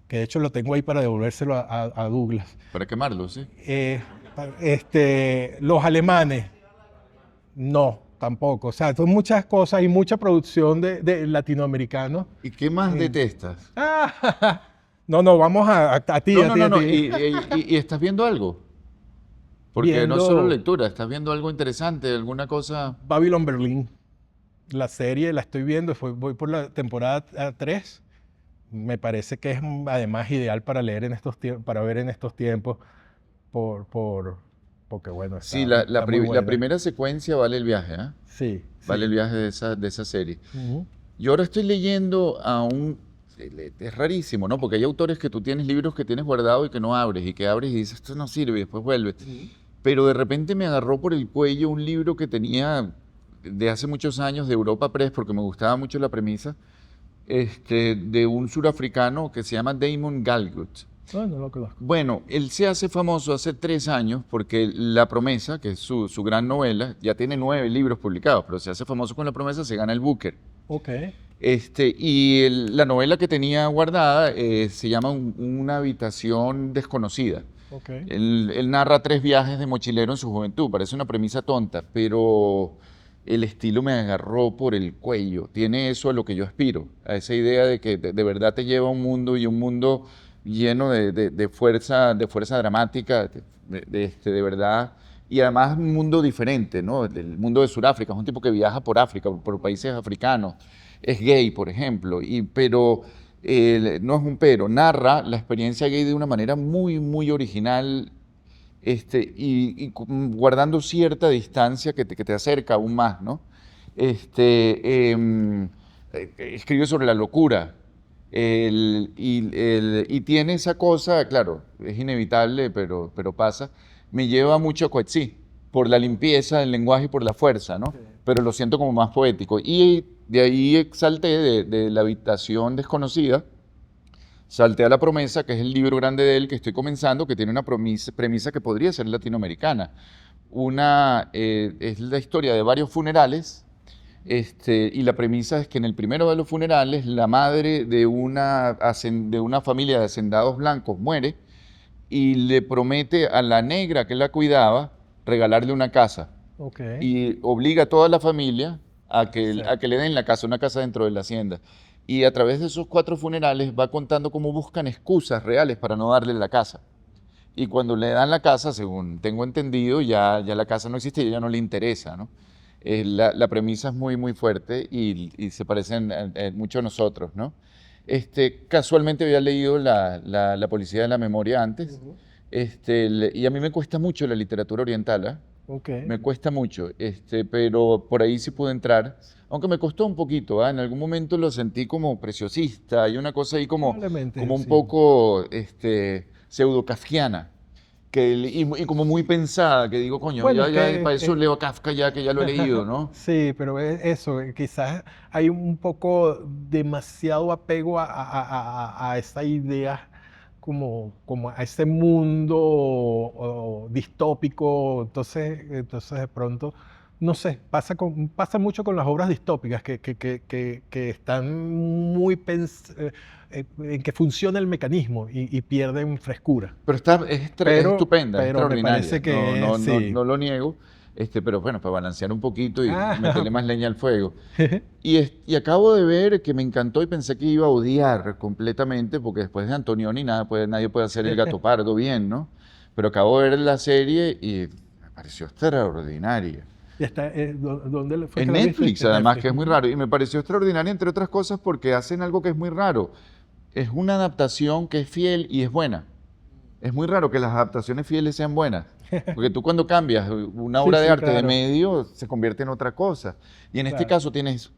A: que de hecho lo tengo ahí para devolvérselo a Douglas.
B: Para quemarlo, sí.
A: Los alemanes, no, tampoco. O sea, son muchas cosas y mucha producción de latinoamericanos.
B: ¿Y qué más detestas?
A: No, vamos a ti,
B: No,
A: a
B: no,
A: ti,
B: no,
A: a
B: no.
A: ti.
B: ¿Y estás viendo algo? Porque no
A: Viendo
B: solo lectura, estás viendo algo interesante, alguna cosa.
A: Babylon Berlin. La serie la estoy viendo, voy por la temporada 3. Me parece que es además ideal para leer en estos tiempos, para ver en estos tiempos, porque bueno,
B: Sí,
A: está muy
B: la
A: buena.
B: primera secuencia vale el viaje, ¿ah?
A: Sí,
B: Vale
A: sí.
B: el viaje de esa serie.
A: Ujú.
B: Yo ahora estoy leyendo a un... Es rarísimo, ¿no? Porque hay autores que tú tienes libros que tienes guardados y que no abres, y que abres y dices, esto no sirve, y después vuelves. Pero de repente me agarró por el cuello un libro que tenía de hace muchos años de Europa Press, porque me gustaba mucho la premisa, de un surafricano que se llama Damon Galgut.
A: No lo conozco.
B: Bueno, él se hace famoso hace 3 años porque La Promesa, que es su gran novela, ya tiene 9 libros publicados, pero se hace famoso con La Promesa, se gana el Booker.
A: Ok.
B: La novela que tenía guardada se llama Una habitación desconocida.
A: Ok.
B: Él narra 3 viajes de mochilero en su juventud, parece una premisa tonta, pero el estilo me agarró por el cuello. Tiene eso a lo que yo aspiro, a esa idea de que de verdad te lleva a un mundo y un mundo lleno de fuerza dramática, de verdad. Y además un mundo diferente, ¿no? El mundo de Sudáfrica, es un tipo que viaja por África, por países africanos. Es gay, por ejemplo, pero no es un pero, narra la experiencia gay de una manera muy original, guardando cierta distancia que te acerca aún más, ¿no? Escribe sobre la locura, y tiene esa cosa, claro, es inevitable, pero pasa, me lleva mucho a Coetzee, por la limpieza del lenguaje y por la fuerza, ¿no?
A: Sí.
B: Pero lo siento como más poético. Y de ahí salté de La habitación desconocida, salté a La Promesa, que es el libro grande de él que estoy comenzando, que tiene una premisa que podría ser latinoamericana. Es la historia de varios funerales, y la premisa es que en el primero de los funerales la madre de una familia de hacendados blancos muere y le promete a la negra que la cuidaba regalarle una casa.
A: Ok.
B: Y obliga a toda la familia a que le den la casa, una casa dentro de la hacienda. Y a través de esos 4 funerales va contando cómo buscan excusas reales para no darle la casa. Y cuando le dan la casa, según tengo entendido, ya la casa no existe y ya no le interesa, ¿no? La premisa es muy fuerte y se parecen mucho a nosotros, ¿no? Casualmente había leído la Policía de la Memoria antes,
A: Ujú.
B: y a mí me cuesta mucho la literatura oriental, ¿ah?
A: Ok.
B: Me cuesta mucho, pero por ahí sí pude entrar, aunque me costó un poquito, ¿ah? En algún momento lo sentí como preciosista, hay una cosa ahí como
A: Probablemente,
B: un
A: sí.
B: poco pseudo-kafkiana. y como muy pensada, que digo, coño,
A: Bueno,
B: ya para eso leo a Kafka ya, que ya lo he leído, ¿no?
A: sí, pero es eso, quizás hay un poco demasiado apego a esa idea, como a ese mundo distópico, entonces de pronto, no sé, pasa mucho con las obras distópicas, que están muy en que funciona el mecanismo y pierden frescura.
B: Pero es estupenda, es
A: Pero me
B: extraordinaria,
A: parece que sí.
B: no lo niego, pero bueno, para balancear un poquito y
A: Ah,
B: meterle más leña al fuego. Y acabo de ver que me encantó y pensé que iba a odiar completamente, porque después de Antonioni nadie puede hacer el gato pardo bien, ¿no? Pero acabo de ver la serie y me pareció extraordinaria.
A: ya está, ¿dónde fue
B: En
A: que la viste?
B: Netflix,
A: En
B: además,
A: Netflix.
B: que es muy
A: Ujú.
B: raro. Y me pareció extraordinaria, entre otras cosas, porque hacen algo que es muy raro. Es una adaptación que es fiel y es buena. Es muy raro que las adaptaciones fieles sean buenas, porque tú cuando cambias una
A: Sí,
B: obra de
A: sí,
B: arte de
A: claro,
B: medio, se convierte en otra cosa. Y en este
A: claro.
B: caso tienes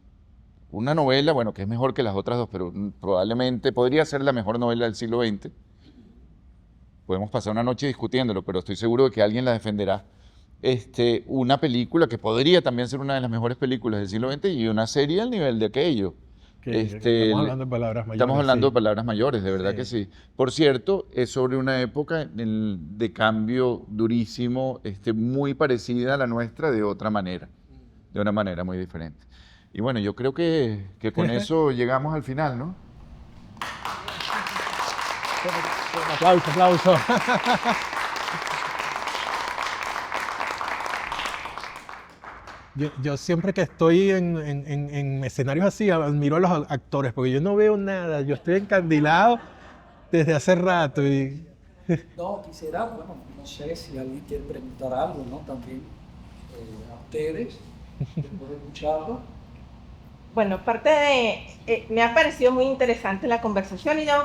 B: una novela, bueno, que es mejor que las otras dos, pero probablemente podría ser la mejor novela del siglo XX. Podemos pasar una noche discutiéndolo, pero estoy seguro de que alguien la defenderá. Una película que podría también ser una de las mejores películas del siglo XX y una serie al nivel de aquello.
A: Que estamos
B: El-
A: hablando de palabras
B: Estamos
A: mayores,
B: hablando de
A: sí.
B: palabras mayores, de verdad que
A: Sí.
B: sí. Por cierto, es sobre una época de cambio durísimo, muy parecida a la nuestra de una manera muy diferente. Y bueno, yo creo que con eso llegamos al final, ¿no?
A: Aplauso, aplauso. Yo siempre que estoy en escenarios así, admiro a los actores, porque yo no veo nada, yo estoy encandilado desde hace rato.
D: No, quisiera, bueno, no sé si alguien quiere preguntar algo, ¿no? También a ustedes, después de escucharlo.
E: Bueno, me ha parecido muy interesante la conversación y debo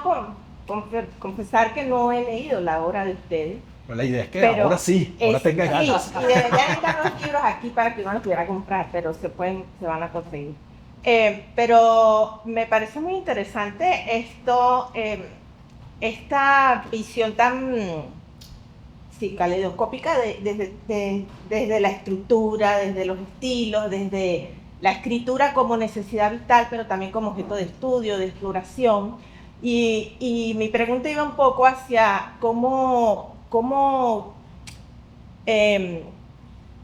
E: confesar que no he leído la obra de ustedes.
A: Pero la idea es que
E: Pero
A: ahora sí, ahora tenga
E: sí,
A: ganas.
E: y deberían estar los libros aquí para que uno los pudiera comprar, pero se van a conseguir. Pero me parece muy interesante esta visión tan sí, caleidoscópica desde la estructura, desde los estilos, desde la escritura como necesidad vital, pero también como objeto de estudio, de exploración. Y mi pregunta iba un poco hacia cómo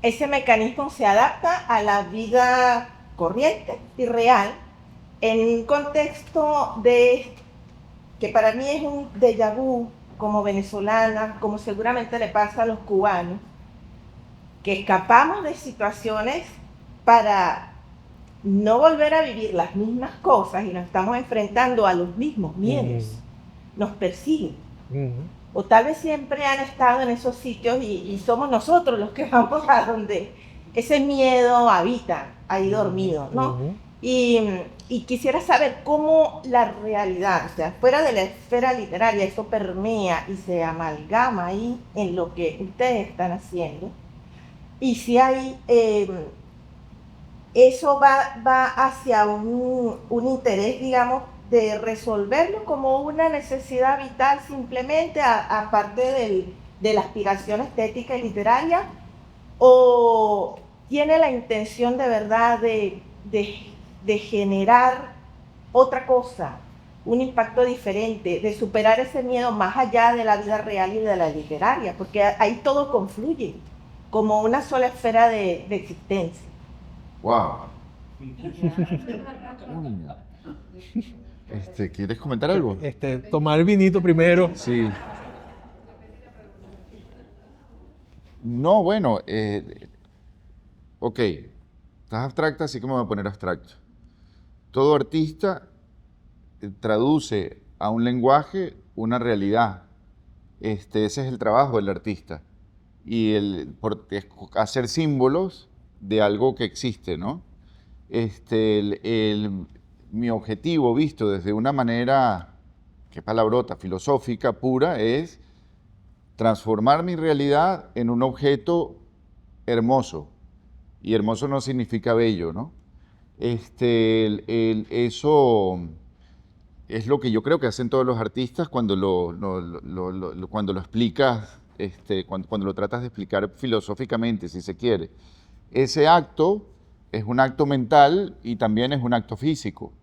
E: ese mecanismo se adapta a la vida corriente y real en un contexto que para mí es un déjà vu como venezolana, como seguramente le pasa a los cubanos, que escapamos de situaciones para no volver a vivir las mismas cosas y nos estamos enfrentando a los mismos miedos, nos persiguen. O tal vez siempre han estado en esos sitios y somos nosotros los que vamos a donde ese miedo habita, ahí dormido, ¿no? Y quisiera saber cómo la realidad, o sea, fuera de la esfera literaria, eso permea y se amalgama ahí en lo que ustedes están haciendo. Y si hay, eso va hacia un interés, digamos, de resolverlo como una necesidad vital simplemente, aparte de la aspiración estética y literaria, o tiene la intención de verdad de generar otra cosa, un impacto diferente, de superar ese miedo más allá de la vida real y de la literaria, porque ahí todo confluye como una sola esfera de existencia.
B: ¡Wow! ¿Quieres comentar algo?
A: Tomar el vinito primero.
B: Sí. No, bueno, ok, estás abstracta, así que me voy a poner abstracto. Todo artista traduce a un lenguaje una realidad. Ese es el trabajo del artista. Y hacer símbolos de algo que existe, ¿no? Mi objetivo, visto desde una manera, qué palabrota, filosófica, pura, es transformar mi realidad en un objeto hermoso. Y hermoso no significa bello, ¿no? Eso es lo que yo creo que hacen todos los artistas cuando lo explicas cuando lo tratas de explicar filosóficamente, si se quiere. Ese acto es un acto mental y también es un acto físico,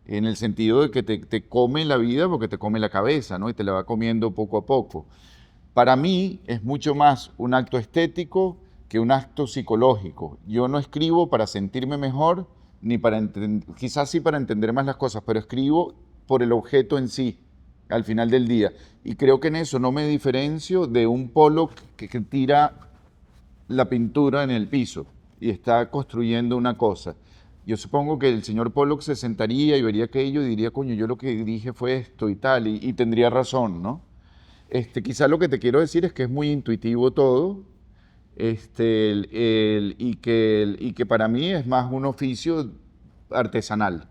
B: en el sentido de que te come la vida porque te come la cabeza, ¿no? Y te la va comiendo poco a poco. Para mí es mucho más un acto estético que un acto psicológico. Yo no escribo para sentirme mejor, ni quizás sí para entender más las cosas, pero escribo por el objeto en sí, al final del día. Y creo que en eso no me diferencio de un Pollock que tira la pintura en el piso y está construyendo una cosa. Yo supongo que el señor Pollock se sentaría y vería aquello y diría, coño, yo lo que dije fue esto y tal, y tendría razón, ¿no? Quizás lo que te quiero decir es que es muy intuitivo todo, y que para mí es más un oficio artesanal.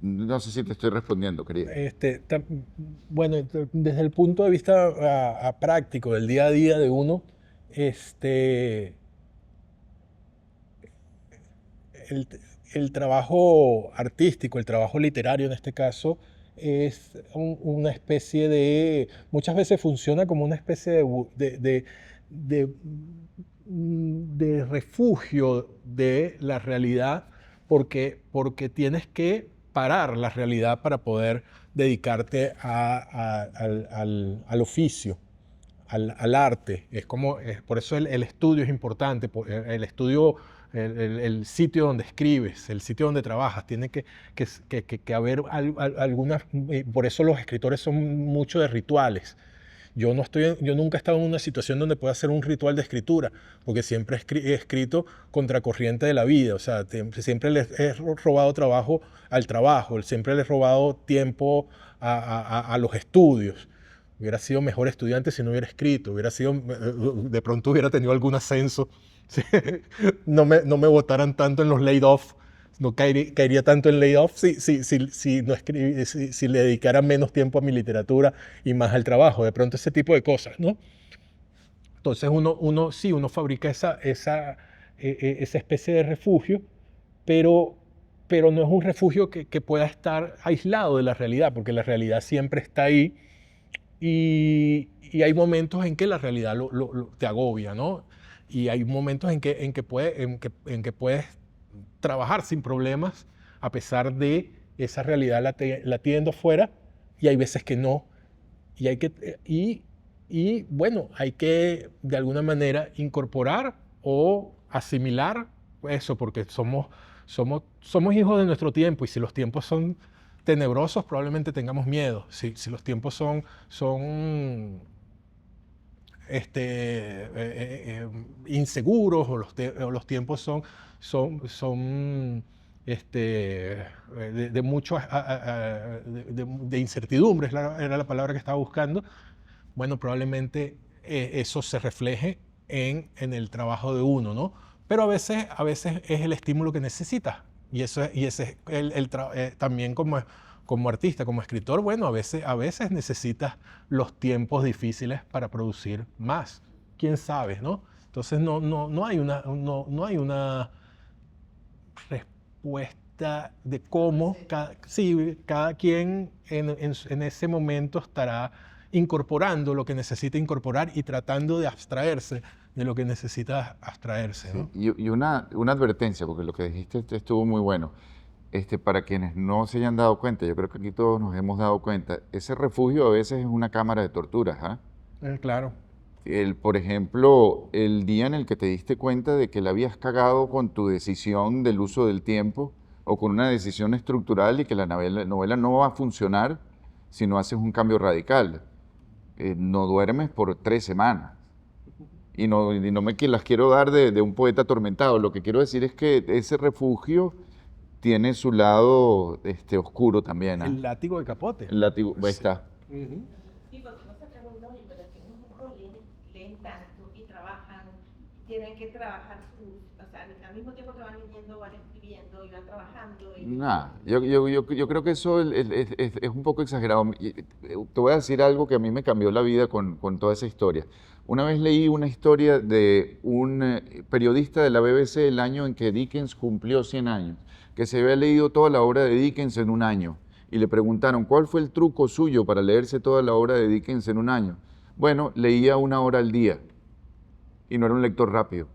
B: No sé si te estoy respondiendo, querido.
A: Bueno, desde el punto de vista práctico, del día a día de uno, el, el trabajo artístico, el trabajo literario en este caso, es una especie de, muchas veces funciona como una especie de, de refugio de la realidad, porque tienes que parar la realidad para poder dedicarte al oficio, al arte. Por eso el estudio es importante, el estudio, el sitio donde escribes, el sitio donde trabajas, tiene que haber algunas, por eso los escritores son mucho de rituales. Yo nunca he estado en una situación donde pueda hacer un ritual de escritura, porque siempre he escrito contracorriente de la vida. O sea, siempre le he robado trabajo al trabajo, siempre le he robado tiempo a los estudios. Hubiera sido mejor estudiante si no hubiera escrito, de pronto hubiera tenido algún ascenso, ¿sí? No me votaran tanto en los laid-off, no caería tanto en laid-off si le dedicara menos tiempo a mi literatura y más al trabajo, de pronto ese tipo de cosas, ¿no? Entonces uno fabrica esa especie de refugio, pero no es un refugio que pueda estar aislado de la realidad, porque la realidad siempre está ahí. Y hay momentos en que la realidad te agobia, ¿no? Y hay momentos en que puedes trabajar sin problemas a pesar de esa realidad latiendo afuera, y hay veces que no. Y bueno, hay que de alguna manera incorporar o asimilar eso, porque somos hijos de nuestro tiempo, y si los tiempos son tenebrosos, probablemente tengamos miedo. Si los tiempos son inseguros, o los tiempos son de mucho de incertidumbre, era la palabra que estaba buscando. Bueno, probablemente eso se refleje en el trabajo de uno, ¿no? Pero a veces es el estímulo que necesitas. Y ese es también como artista, como escritor, bueno, a veces necesitas los tiempos difíciles para producir más. ¿Quién sabe, no? Entonces no hay una respuesta de cómo cada quien en ese momento estará incorporando lo que necesita incorporar y tratando de abstraerse de lo que necesita abstraerse, ¿no?
B: Sí, y una advertencia, porque lo que dijiste estuvo muy bueno. Para quienes no se hayan dado cuenta, yo creo que aquí todos nos hemos dado cuenta, ese refugio a veces es una cámara de torturas, ¿ah?
A: Claro.
B: Por ejemplo, el día en el que te diste cuenta de que la habías cagado con tu decisión del uso del tiempo, o con una decisión estructural, y que la novela no va a funcionar si no haces un cambio radical. No duermes por 3 semanas. Y no me las quiero dar de un poeta atormentado. Lo que quiero decir es que ese refugio tiene su lado oscuro también, ¿eh?
A: El látigo de Capote.
B: El látigo, ahí está.
E: Sí, porque no se preguntan, pero es que no leen tanto y trabajan, tienen que trabajar, o sea, al mismo tiempo que van leyendo, van escribiendo y van trabajando.
B: Nah, yo creo que eso es un poco exagerado. Te voy a decir algo que a mí me cambió la vida con toda esa historia. Una vez leí una historia de un periodista de la BBC el año en que Dickens cumplió 100 años, que se había leído toda la obra de Dickens en un año. Y le preguntaron, ¿cuál fue el truco suyo para leerse toda la obra de Dickens en un año? Bueno, leía 1 hora al día y no era un lector rápido.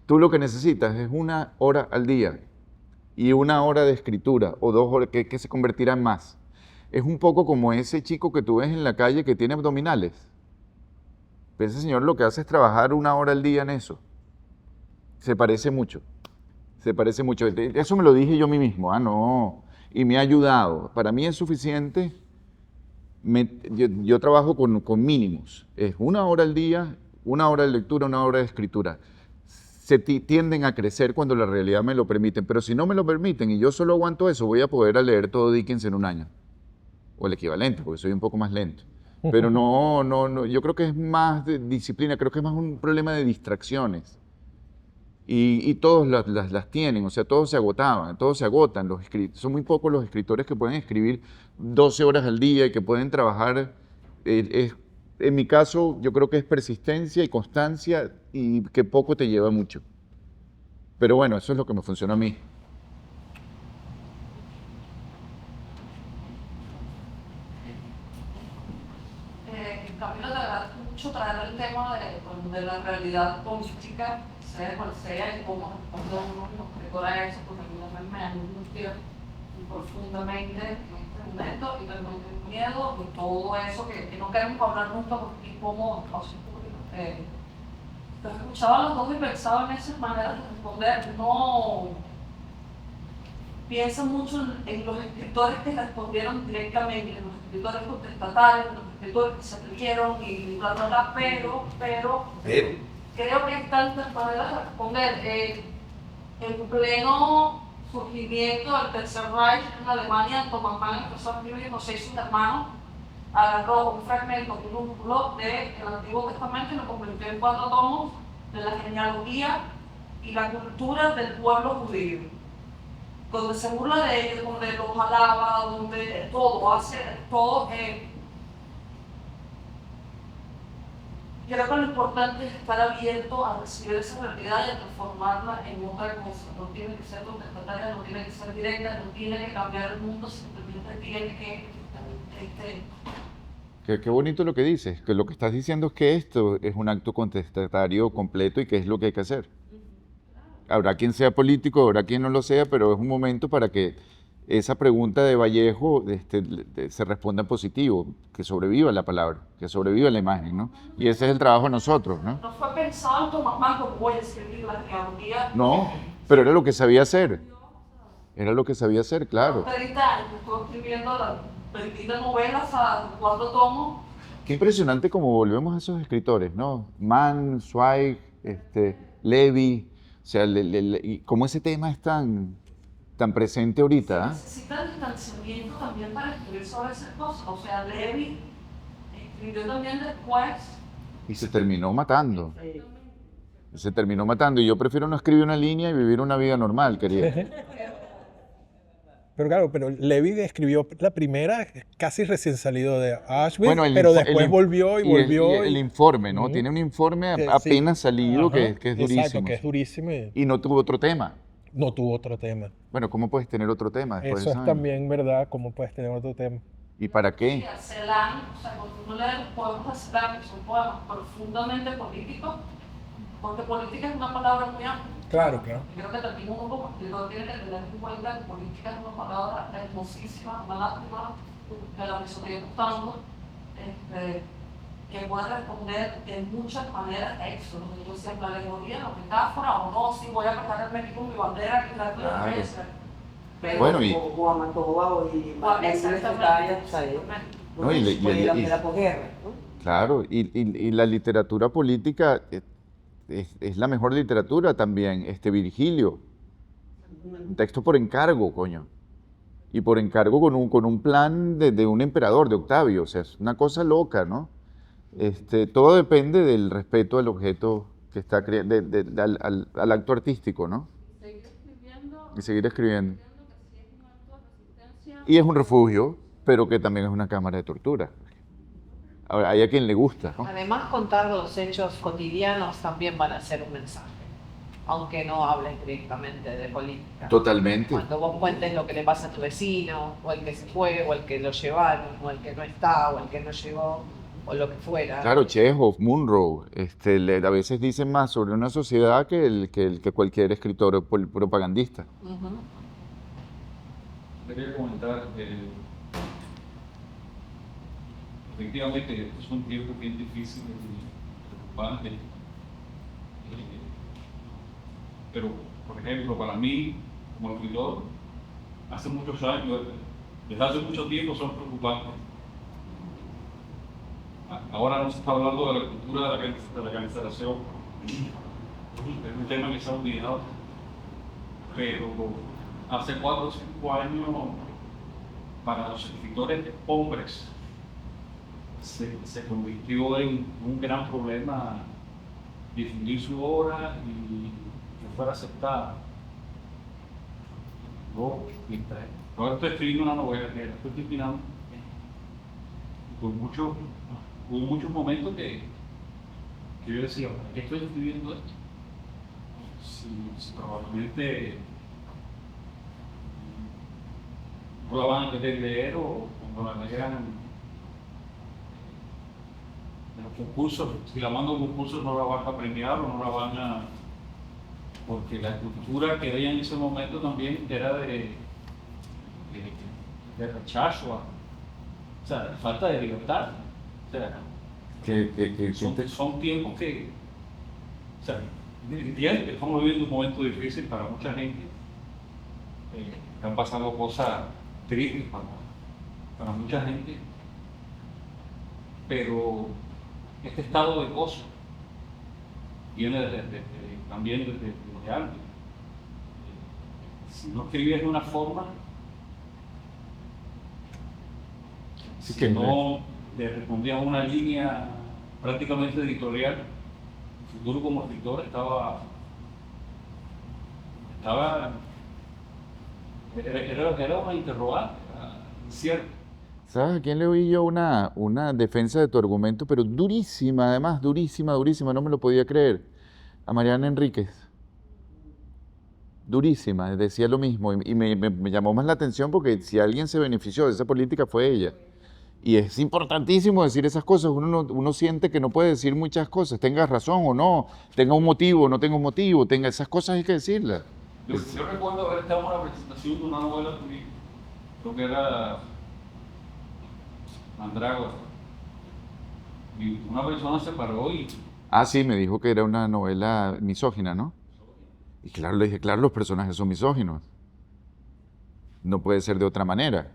B: Tú lo que necesitas es 1 hora al día y 1 hora de escritura o 2 horas que se convertirá en más. Es un poco como ese chico que tú ves en la calle que tiene abdominales. Pero ese señor lo que hace es trabajar 1 hora al día en eso. Se parece mucho. Se parece mucho. Eso me lo dije yo a mí mismo. No. Y me ha ayudado. Para mí es suficiente. Yo trabajo con mínimos. Es 1 hora al día, 1 hora de lectura, 1 hora de escritura. Se tienden a crecer cuando la realidad me lo permite. Pero si no me lo permiten y yo solo aguanto eso, voy a poder leer todo Dickens en 1 año. O el equivalente, porque soy un poco más lento. Pero no, yo creo que es más de disciplina, creo que es más un problema de distracciones. Y todos las tienen, o sea, todos se agotaban, todos se agotan. Son muy pocos los escritores que pueden escribir 12 horas al día y que pueden trabajar. En mi caso, yo creo que es persistencia y constancia y que poco te lleva mucho. Pero bueno, eso es lo que me funciona a mí.
F: Camilo, te agradezco mucho traer el tema de la realidad política, sea cual sea, y cómo responde uno los escritores a eso, porque a mí me angustia profundamente en este momento y también tengo miedo de todo eso que no queremos hablar nunca porque es incómodo. Pero escuchaba a los dos y pensaba en esas maneras de responder. No pienso mucho en los escritores que respondieron directamente, en los escritores contestatarios, en los escritores que se atrevieron y bla, bla, bla, pero creo que hay tantas maneras de responder. En pleno surgimiento del Tercer Reich en Alemania, Thomas Mann empezó a escribir Los Seis Hermanos, agarró un fragmento minúsculo del Antiguo Testamento y lo convirtió en 4 tomos de la genealogía y la cultura del pueblo judío, donde se burla de ellos, donde los alaba, donde todo hace todo. Creo que lo importante es estar abierto a recibir esa realidad y a transformarla en otra cosa. No tiene que ser contestataria, no tiene que ser directa, no tiene que cambiar el mundo, simplemente tiene que...
B: Qué bonito lo que dices, que lo que estás diciendo es que esto es un acto contestatario completo y que es lo que hay que hacer. Habrá quien sea político, habrá quien no lo sea, pero es un momento para que esa pregunta de Vallejo se responda en positivo, que sobreviva la palabra, que sobreviva la imagen, ¿no? Y ese es el trabajo de nosotros, ¿no?
F: No fue pensado en Thomas Mann como voy a escribir la genealogía.
B: No, pero era lo que sabía hacer. Era lo que sabía hacer, claro.
F: 30 años, estuve escribiendo las 20 novelas a 4 tomos.
B: Qué impresionante como volvemos a esos escritores, ¿no? Mann, Zweig, Levy, o sea, y cómo ese tema es tan presente ahorita.
F: Necesita distanciamiento también para escribir sobre esas cosas. O sea, Levy escribió también después.
B: Y se terminó matando. Se terminó matando. Y yo prefiero no escribir una línea y vivir una vida normal, querido.
A: Pero claro, Levy escribió la primera casi recién salido de Auschwitz,
B: Bueno,
A: pero después volvió y volvió.
B: El informe, ¿no? Tiene un informe apenas salido que es durísimo.
A: Exacto, que es durísimo.
B: Y no tuvo otro tema.
A: No tuvo otro tema.
B: Bueno, ¿cómo puedes tener otro tema después
A: Eso
B: de
A: es
B: esa
A: también verdad, cómo puedes tener otro tema.
B: ¿Y para qué?
F: Sí, a Celan, o sea, cuando uno lee los poemas de Celan, que son poemas profundamente políticos, porque política es una palabra muy amplia.
A: Claro, claro.
F: Y creo que también uno como escritor tiene que tener en cuenta que política es una palabra hermosísima, una lástima, que la estoy gustando, que puede responder de muchas maneras a eso. Yo sé, la alegoría, la metáfora, o no, si voy a pasar el México con mi bandera, que la iglesia. Pero
B: Bueno, y...
G: O Amantoba y
B: No, y
G: la posguerra, ¿no?
B: Claro, y la literatura política es la mejor literatura también. Virgilio, un texto por encargo, coño. Y por encargo con un plan de un emperador, de Octavio. O sea, es una cosa loca, ¿no? Todo depende del respeto al objeto que está al acto artístico, ¿no? Y seguir escribiendo. Y es un refugio, pero que también es una cámara de tortura. Ahora, hay a quien le gusta, ¿no?
G: Además, contar los hechos cotidianos también van a ser un mensaje, aunque no hablen directamente de política.
B: Totalmente.
G: Cuando vos cuentes lo que le pasa a tu vecino, o el que se fue, o el que lo llevaron, o el que no está, o el que no llegó, o lo que fuera.
B: Claro, Chekhov, Munro, a veces dicen más sobre una sociedad que cualquier escritor propagandista.
G: Ujú.
C: Quería comentar, efectivamente es un tiempo bien difícil y preocupante, pero por ejemplo para mí como escritor, hace muchos años, desde hace mucho tiempo son preocupantes. Ahora no se está hablando de la cultura de la cancelación, es un tema que se ha olvidado, pero hace 4 o 5 años para los escritores hombres se convirtió en un gran problema difundir su obra y que fuera aceptada. Ahora estoy escribiendo una novela que la estoy terminando. Hubo muchos momentos que yo decía, ¿por qué estoy escribiendo esto? Si probablemente no la van a querer leer o no la lean en los concursos. Si la mando a concursos no la van a premiar o no la van a... Porque la estructura que había en ese momento también era de rechazo, o sea, de falta de libertad. O sea, son tiempos que, o sea, entiendo que estamos viviendo un momento difícil para mucha gente, están pasando cosas tristes para mucha gente, pero este estado de cosas viene también desde antes. Si no escribías de una forma, si no le respondías a una línea prácticamente editorial, el futuro como escritor estaba era una interrogante, era incierto.
B: ¿Sabes a quién le oí yo una defensa de tu argumento, pero durísima, además, durísima, no me lo podía creer? A Mariana Enríquez. Durísima, decía lo mismo y me llamó más la atención porque si alguien se benefició de esa política fue ella. Y es importantísimo decir esas cosas, uno siente que no puede decir muchas cosas, tenga razón o no, tenga un motivo o no tenga un motivo, tenga esas cosas hay que decirlas.
C: Yo recuerdo haber estado en una presentación de una novela tuya, creo que era Mandrágora, y una persona se paró y...
B: Ah, sí, me dijo que era una novela misógina, ¿no? Y claro, le dije, claro, los personajes son misóginos. No puede ser de otra manera.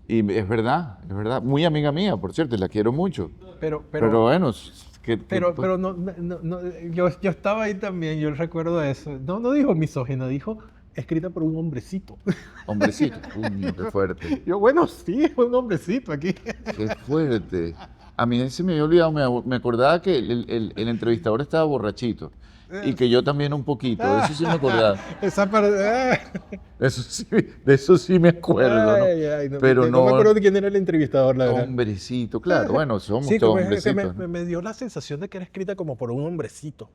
B: Y es verdad, muy amiga mía, por cierto, y la quiero mucho. Pero bueno,
A: pero yo estaba ahí también, yo recuerdo eso. No dijo misógina, dijo escrita por un hombrecito.
B: Hombrecito, qué fuerte.
A: Yo, bueno, sí, es un hombrecito aquí.
B: Qué fuerte. A mí se me había olvidado, me acordaba que el entrevistador estaba borrachito. Y que yo también un poquito, de eso sí me acordaba.
A: Esa parte...
B: De eso sí me acuerdo, ¿no? Pero
A: no me acuerdo de quién era el entrevistador, la verdad.
B: Hombrecito, claro, bueno, somos
A: sí,
B: todos hombrecitos.
A: Me dio la sensación de que era escrita como por un hombrecito.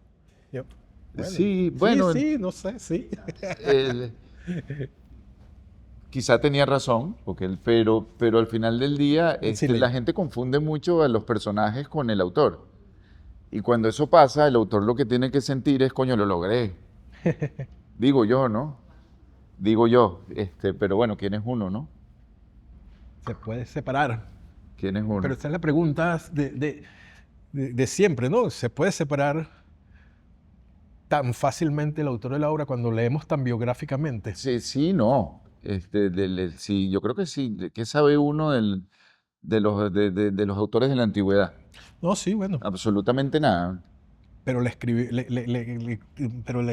A: Yo, bueno,
B: sí, bueno.
A: Sí, no sé, sí.
B: Quizá tenía razón, pero al final del día la gente confunde mucho a los personajes con el autor. Y cuando eso pasa, el autor lo que tiene que sentir es, coño, lo logré. Digo yo, ¿no? Pero bueno, ¿quién es uno, no?
A: Se puede separar.
B: ¿Quién es uno?
A: Pero esa es la pregunta de siempre, ¿no? ¿Se puede separar tan fácilmente el autor de la obra cuando leemos tan biográficamente?
B: Sí, no. Sí, yo creo que sí. ¿Qué sabe uno de los autores de la antigüedad?
A: No, sí, bueno.
B: Absolutamente nada.
A: Pero le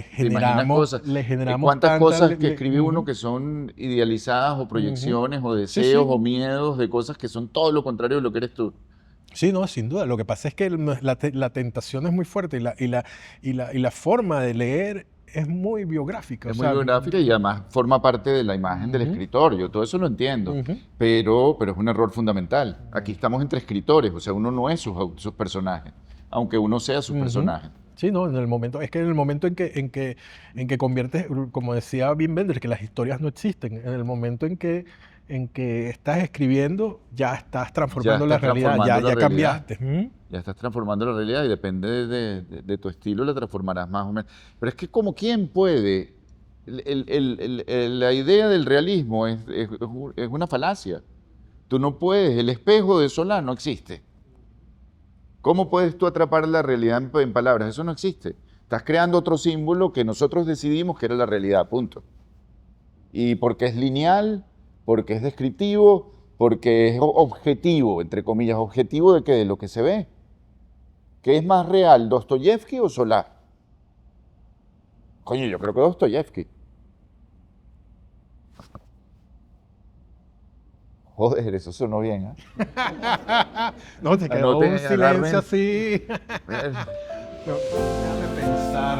A: generamos
B: ¿Cuántas cosas que escribe uno que son idealizadas o proyecciones o deseos o miedos de cosas que son todo lo contrario de lo que eres tú?
A: Sí, no, sin duda. Lo que pasa es que la tentación es muy fuerte y la forma de leer es muy biográfica.
B: Es muy biográfica y además forma parte de la imagen del escritor. Yo todo eso lo entiendo, pero es un error fundamental. Aquí estamos entre escritores, o sea, uno no es sus personajes, aunque uno sea sus personajes.
A: Sí, no, en el momento en que conviertes, como decía Wim Wenders, que las historias no existen, en el momento en que en que estás escribiendo, ya estás transformando la
B: estás
A: realidad,
B: transformando la
A: ya
B: realidad.
A: cambiaste. ¿Mm?
B: Ya estás transformando la realidad y depende de tu estilo, la transformarás más o menos. Pero es que como quién puede, la idea del realismo es una falacia. Tú no puedes, el espejo de Solá no existe. ¿Cómo puedes tú atrapar la realidad en palabras? Eso no existe. Estás creando otro símbolo que nosotros decidimos que era la realidad, punto. Y porque es lineal, porque es descriptivo, porque es objetivo, entre comillas, objetivo de qué, de lo que se ve. ¿Qué es más real, Dostoyevsky o Solá? Coño, yo creo que Dostoyevsky. Joder, eso sonó bien, ¿eh?
A: No, te quedó
B: Anoten
A: un
B: y
A: silencio
B: agarren.
A: así. No, déjame pensar.